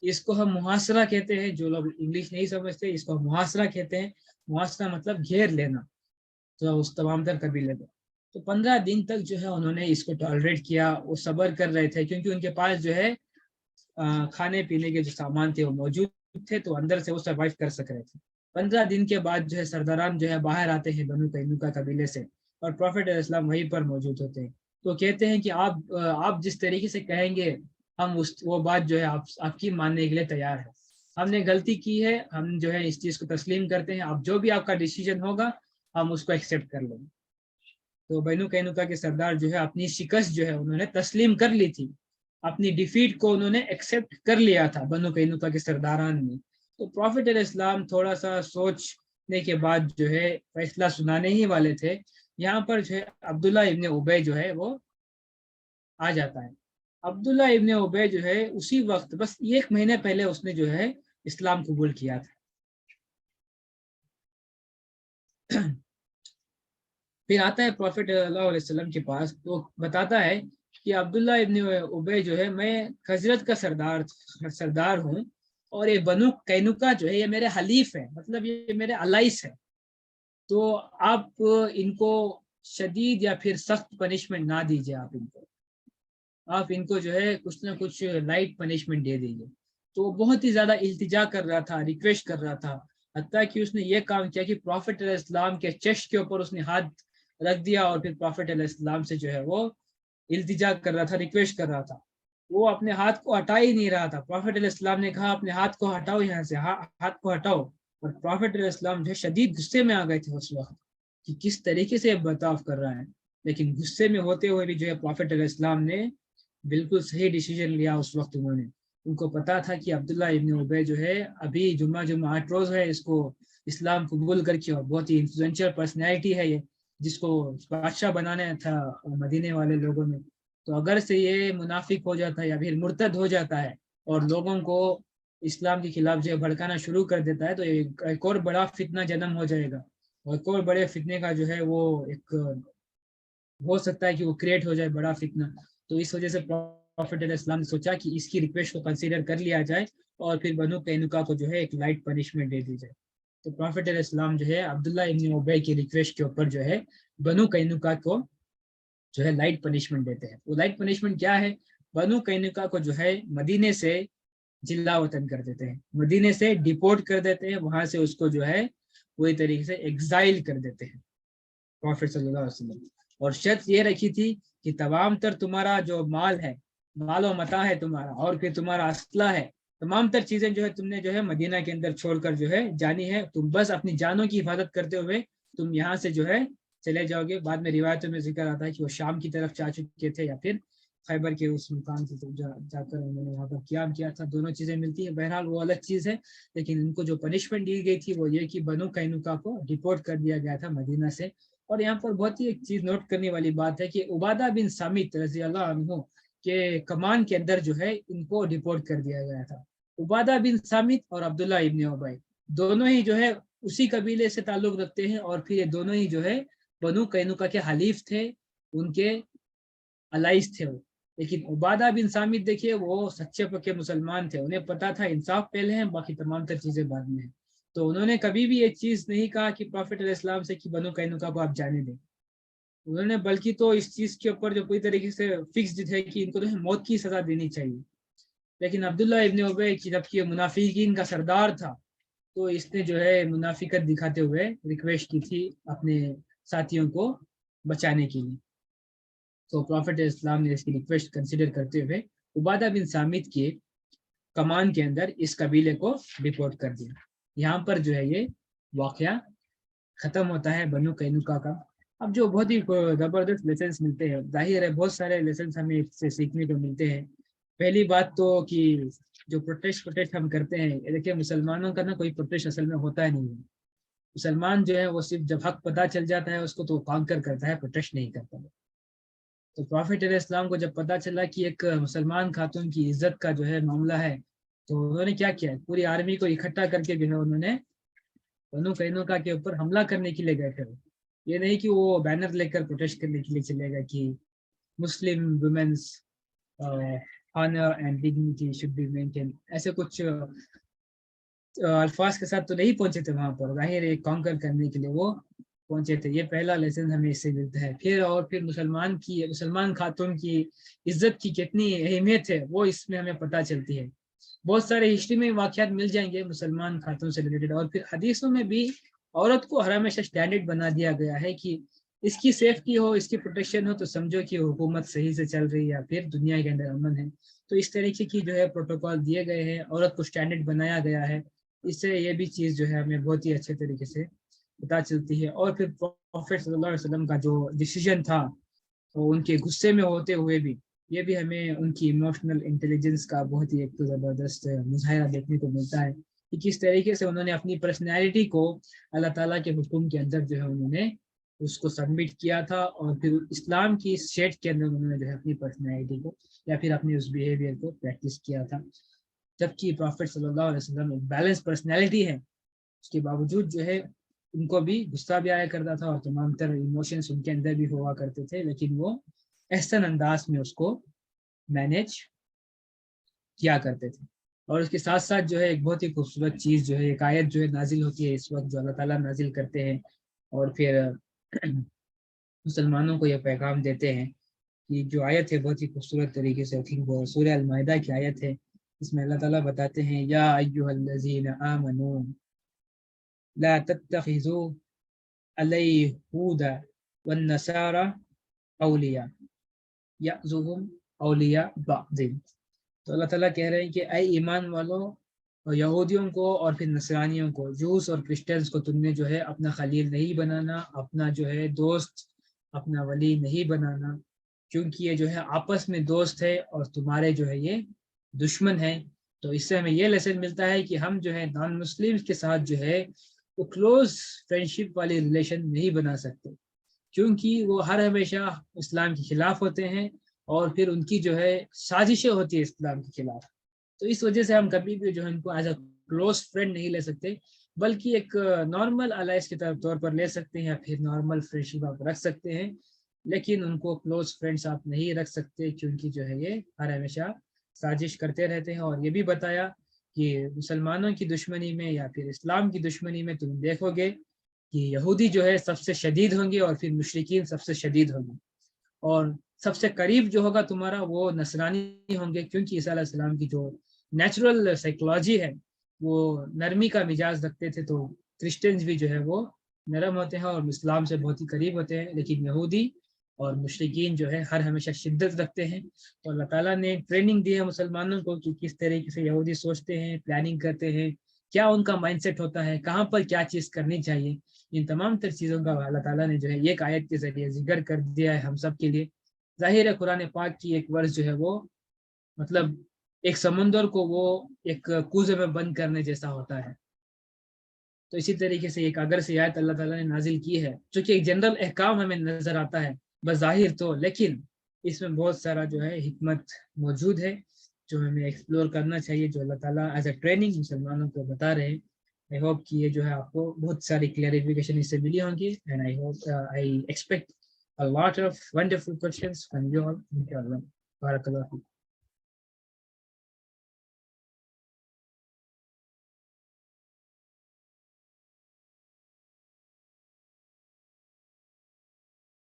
Speaker 1: اس کو ہم محاصرہ کہتے ہیں. جو لوگ انگلش نہیں سمجھتے اس کو محاصرہ کہتے ہیں. محاصرہ مطلب گھیر لینا تو اس تمام تر قبیلے کو. تو 15 دن تک جو ہے انہوں نے اس کو ٹالریٹ کیا. وہ صبر کر رہے تھے کیونکہ ان کے پاس جو ہے کھانے پینے کے جو سامان تھے وہ موجود تھے, تو اندر سے وہ سروائیو کر سک رہے تھے. 15 دن کے بعد جو ہے سرداران جو ہے باہر آتے ہیں بنو قینقاع قبیلے سے اور پروفیٹ علیہ السلام وہیں پر موجود ہوتے ہیں. تو کہتے ہیں کہ آپ جس طریقے سے کہیں گے ہم وہ بات جو ہے آپ کی ماننے کے لیے تیار ہے. ہم نے غلطی کی ہے, ہم جو ہے اس چیز کو تسلیم کرتے ہیں. آپ جو بھی آپ کا ڈیسیجن ہوگا ہم اس کو ایکسیپٹ کر لیں گے. تو بنو قینقاع کے سردار جو ہے اپنی شکست جو ہے انہوں نے تسلیم کر لی تھی. اپنی ڈیفیٹ کو انہوں نے ایکسیپٹ کر لیا تھا بنو قینقاع کے سرداران نے. تو پروفیٹ علیہ السلام تھوڑا سا سوچنے کے بعد جو ہے فیصلہ سنانے ہی والے تھے. یہاں پر جو ہے عبداللہ ابن ابی جو ہے وہ آ جاتا ہے. عبداللہ ابن ابی جو ہے اسی وقت بس 1 مہینے پہلے اس نے جو ہے اسلام قبول کیا تھا. پھر آتا ہے پروفیٹ اللہ علیہ وسلم کے پاس تو بتاتا ہے کہ عبداللہ ابن ابی جو ہے میں خزرج کا سردار ہوں اور یہ بنو قینقاع جو ہے یہ میرے حلیف ہے, مطلب یہ میرے الائس ہے. تو آپ ان کو شدید یا پھر سخت پنشمنٹ نہ دیجیے. آپ ان کو جو ہے کچھ نہ کچھ لائٹ پنشمنٹ دے دیجیے. تو وہ بہت ہی زیادہ التجا کر رہا تھا, ریکویسٹ کر رہا تھا. حتیٰ کہ اس نے یہ کام کیا کہ پروفیٹ علیہ السلام کے چیسٹ کے اوپر اس نے ہاتھ رکھ دیا اور پھر پروفیٹ علیہ السلام سے جو ہے وہ التجا کر رہا تھا, ریکویسٹ کر رہا تھا. وہ اپنے ہاتھ کو ہٹا ہی نہیں رہا تھا. پروفیٹ علیہ السلام نے کہا اپنے ہاتھ کو ہٹاؤ, یہاں سے ہاتھ کو ہٹاؤ. اور پروفیٹ علیہ السلام جو ہے شدید غصے میں آ گئے تھے اس وقت کہ کس طریقے سے برتاؤ کر رہا ہے. لیکن غصے میں ہوتے ہوئے بھی جو ہے پروفیٹ علیہ السلام نے بالکل صحیح ڈیسیجن لیا اس وقت. انہوں نے ان کو پتا تھا کہ عبداللہ ابن ابی جو ہے ابھی جمعہ 8 روز ہے، اس کو اسلام قبول کر کے، اور بہت ہی انفلوئنشل پرسنالٹی ہے یہ، جس کو بادشاہ بنانا تھا مدینے والے لوگوں نے، تو اگر سے یہ منافق ہو جاتا ہے یا پھر مرتد ہو جاتا ہے اور لوگوں کو اسلام کے خلاف جو ہے بھڑکانا شروع کر دیتا ہے، تو ایک اور بڑا فتنہ جنم ہو جائے گا، اور ایک اور بڑے فتنے کا جو ہے وہ ایک ہو سکتا ہے کہ وہ کریٹ ہو جائے بڑا فتنہ۔ تو اس وجہ سے پروفیٹ علیہ السلام نے سوچا کہ اس کی ریکویسٹ کو کنسیڈر کر لیا جائے اور پھر بنو قینقاع کو جو ہے ایک لائٹ پنشمنٹ دے دی جائے۔ تو پروفیٹ علیہ السلام جو ہے عبداللہ ابن ابی کی ریکویسٹ کے اوپر جو ہے بنو قینقاع کو جو ہے لائٹ پنشمنٹ دیتے ہیں۔ وہ لائٹ پنشمنٹ کیا ہے؟ بنو قینقاع کو جو ہے مدینے سے جلا وطن کر دیتے ہیں، مدینے سے ڈیپورٹ کر دیتے ہیں، وہاں سے اس کو جو ہے پوری طریقے سے ایگزائل کر دیتے ہیں پروفیٹ صلی اللہ علیہ وسلم۔ اور شرط یہ رکھی تھی کہ تمام تر تمہارا جو مال ہے، مال و متاع ہے تمہارا، اور پھر تمہارا اسلحہ ہے، تمام تر چیزیں جو ہے تم نے جو ہے مدینہ کے اندر چھوڑ کر جو ہے جانی ہے، تم بس اپنی جانوں کی حفاظت کرتے ہوئے تم یہاں سے جو ہے چلے جاؤ گے۔ بعد میں روایتوں میں ذکر آتا ہے کہ وہ شام کی طرف جا چکے تھے یا پھر خیبر کے اس مقام سے جا کر انہوں نے وہاں پر قیام کیا تھا، دونوں چیزیں ملتی ہیں، بہرحال وہ الگ چیز ہے۔ لیکن ان کو جو پنشمنٹ دی گئی تھی وہ یہ کہ بنو قینقاع کو ڈیپورٹ کر دیا گیا تھا مدینہ سے۔ اور یہاں پر بہت ہی ایک چیز نوٹ کرنے والی بات ہے کہ عبادہ بن صامت رضی اللہ عنہ کے کمان کے اندر جو ہے ان کو ڈیپورٹ کر دیا گیا تھا۔ عبادہ بن صامت اور عبداللہ ابن ابی دونوں ہی جو ہے اسی قبیلے سے تعلق رکھتے ہیں، اور پھر یہ دونوں ہی جو ہے بنو قینقاع کے حلیف تھے، ان کے الائز تھے وہ۔ لیکن عبادہ بن صامت دیکھیے وہ سچے پکے مسلمان تھے، انہیں پتا تھا انصاف پہلے ہیں، باقی تمام تر چیزیں بعد میں ہیں۔ تو انہوں نے کبھی بھی ایک چیز نہیں کہا کہ پروفیٹ علیہ السلام سے کہ بنو قینقاع کو آپ جانے دیں، انہوں نے بلکہ تو اس چیز کے اوپر جو پوری طریقے سے فکسڈ تھے کہ ان کو تو موت کی سزا دینی چاہیے۔ لیکن عبداللہ ابن ابی جبکہ منافقین کا سردار تھا، تو اس نے جو ہے منافقت دکھاتے ہوئے ریکویسٹ کی تھی اپنے ساتھیوں کو بچانے کے لیے۔ تو پروفیٹ اسلام نے اس کی ریکویسٹ کنسیڈر کرتے ہوئے عبادہ بن صامت کے کمان کے اندر اس قبیلے کو ڈیپورٹ کر دیا۔ یہاں پر جو ہے یہ واقعہ ختم ہوتا ہے بنو قینقاع کا۔ اب جو بہت ہی زبردست لیسنس ملتے ہیں، ظاہر ہے بہت سارے لیسنس ہمیں اس سے سیکھنے کو ملتے ہیں۔ پہلی بات تو کہ جو پروٹیسٹ ہم کرتے ہیں، دیکھیں مسلمانوں کا نا کوئی پروٹیسٹ اصل میں ہوتا ہے نہیں ہے۔ مسلمان جو ہے وہ صرف جب حق پتہ چل جاتا ہے اس کو تو کانکر کرتا ہے، پروٹیسٹ نہیں کرتا ہے۔ تو پروفیٹ علیہ السلام کو جب پتہ چلا کہ ایک مسلمان خاتون کی عزت کا جو ہے معاملہ ہے، تو انہوں نے کیا کیا، پوری آرمی کو اکٹھا کر کے جو ہے انہوں نے بنو قینقاع کے اوپر حملہ کرنے کے لیے گئے تھے۔ یہ نہیں کہ وہ بینر لے کر پروٹیسٹ کرنے کے لیے چلے گا کہ Muslim women's honour and dignity should be maintain, ایسے کچھ الفاظ کے ساتھ تو نہیں پہنچے تھے وہاں پر، ظاہر ایک کانکر کرنے کے لیے وہ پہنچے تھے۔ یہ پہلا لیسن ہمیں اس سے ملتا ہے۔ پھر مسلمان خاتون کی عزت کی کتنی اہمیت ہے وہ اس میں ہمیں پتہ چلتی ہے۔ بہت سارے ہسٹری میں واقعات مل جائیں گے مسلمان خاتون سے ریلیٹڈ، اور پھر حدیثوں میں بھی عورت کو ہمیشہ اسٹینڈرڈ بنا دیا گیا ہے کہ اس کی سیفٹی ہو، اس کی پروٹیکشن ہو تو سمجھو کہ حکومت صحیح سے چل رہی ہے یا پھر دنیا کے اندر امن ہے۔ تو اس طریقے کی جو ہے پروٹوکول دیے گئے ہیں، عورت کو اسٹینڈرڈ بنایا گیا ہے۔ اس سے یہ بھی چیز جو ہے ہمیں بہت ہی اچھے طریقے سے پتہ چلتی ہے۔ اور پھر پروفیٹ صلی اللہ علیہ وسلم کا جو ڈیسیژن تھا، تو ان کے غصے میں ہوتے ہوئے بھی یہ بھی ہمیں ان کی ایموشنل انٹیلیجنس کا بہت ہی ایک زبردست مظاہرہ دیکھنے کو ملتا ہے کہ کس طریقے سے انہوں نے اپنی پرسنالٹی کو اللہ تعالیٰ کے حکم کے اندر جو ہے انہوں نے اس کو سبمٹ کیا تھا، اور پھر اسلام کی اس شیڈ کے اندر انہوں نے جو ہے اپنی پرسنالٹی کو یا پھر اپنے اس بیہیویئر کو پریکٹس کیا تھا۔ جبکہ پروفیٹ صلی اللہ علیہ وسلم ایک بیلنس پرسنالٹی ہے، اس کے باوجود جو ہے ان کو بھی غصہ بھی آیا کرتا تھا اور تمام تر ایموشنس ان کے اندر بھی ہوا کرتے تھے، لیکن وہ احسن انداز میں اس کو مینیج کیا کرتے تھے۔ اور اس کے ساتھ ساتھ جو ہے ایک بہت ہی خوبصورت چیز جو ہے ایک آیت جو ہے نازل ہوتی ہے اس وقت، جو اللہ تعالیٰ نازل کرتے ہیں اور پھر مسلمانوں کو یہ پیغام دیتے ہیں کہ جو آیت ہے بہت ہی خوبصورت طریقے سے وہ سورہ المائدہ کی آیت ہے۔ اس میں اللہ تعالیٰ بتاتے ہیں یا ایھا الذین آمنوا لا تتخذوا الیہود والنصارى اولیاء یعظهم اولیاء بعض۔ تو اللہ تعالیٰ کہہ رہے ہیں کہ اے ایمان والوں، یہودیوں کو اور پھر نصرانیوں کو، جوس اور کرسچنز کو تم نے جو ہے اپنا خلیل نہیں بنانا، اپنا جو ہے دوست، اپنا ولی نہیں بنانا، کیونکہ یہ جو ہے آپس میں دوست ہے اور تمہارے جو ہے یہ دشمن ہیں۔ تو اس سے ہمیں یہ لیسن ملتا ہے کہ ہم جو ہے نان مسلم کے ساتھ جو ہے وہ کلوز فرینڈشپ والے ریلیشن نہیں بنا سکتے، کیونکہ وہ ہر ہمیشہ اسلام کے خلاف ہوتے ہیں اور پھر ان کی جو ہے سازشیں ہوتی ہیں اسلام کے خلاف. تو اس وجہ سے ہم کبھی بھی جو ہے ان کو ایز اے کلوز فرینڈ نہیں لے سکتے، بلکہ ایک نارمل الائس کے طور پر لے سکتے ہیں یا پھر نارمل فرینڈشپ آپ رکھ سکتے ہیں، لیکن ان کو کلوز فرینڈس آپ نہیں رکھ سکتے، کیونکہ جو ہے یہ ہر ہمیشہ سازش کرتے رہتے ہیں. اور یہ بھی بتایا کہ مسلمانوں کی دشمنی میں یا پھر اسلام کی دشمنی میں تم دیکھو گے کہ یہودی جو ہے سب سے شدید ہوں گے اور پھر مشرکین سب سے شدید ہوں گے، اور سب سے قریب جو ہوگا تمہارا وہ نصرانی ہوں گے، کیونکہ عیسیٰ علیہ السلام کی جو نیچرل سائیکولوجی ہے وہ نرمی کا مزاج رکھتے تھے. تو کرسچنز بھی جو ہے وہ نرم ہوتے ہیں اور اسلام سے بہت ہی قریب ہوتے ہیں، لیکن یہودی اور مشرکین جو ہے ہر ہمیشہ شدت رکھتے ہیں. تو اللہ تعالیٰ نے ٹریننگ دی ہے مسلمانوں کو کہ کس طریقے سے یہودی سوچتے ہیں، پلاننگ کرتے ہیں، کیا ان کا مائنڈ سیٹ ہوتا ہے، کہاں پر کیا چیز کرنی چاہیے. ان تمام تر چیزوں کا اللہ تعالیٰ نے جو ہے ایک آیت کے ذریعے ذکر کر دیا ہے ہم سب کے لیے. ظاہر ہے قرآن پاک کی ایک ورس جو ہے وہ مطلب ایک سمندر کو وہ ایک کوزے میں بند کرنے جیسا ہوتا ہے. تو اسی طریقے سے ایک اگر سے آیت اللہ تعالیٰ نے نازل کی ہے، چونکہ ایک جنرل احکام ہمیں نظر آتا ہے بظاہر تو، لیکن اس میں بہت سارا جو ہے حکمت موجود ہے جو ہمیں ایکسپلور کرنا چاہیے، جو اللہ تعالیٰ ایز اے ٹریننگ مسلمانوں کو بتا رہے ہیں. آئی ہوپ کہ یہ جو ہے آپ کو بہت ساری کلیریفیکیشن اس سے ملی ہوں گی، and I hope I expect a lot of wonderful questions from you all. Barakallahu.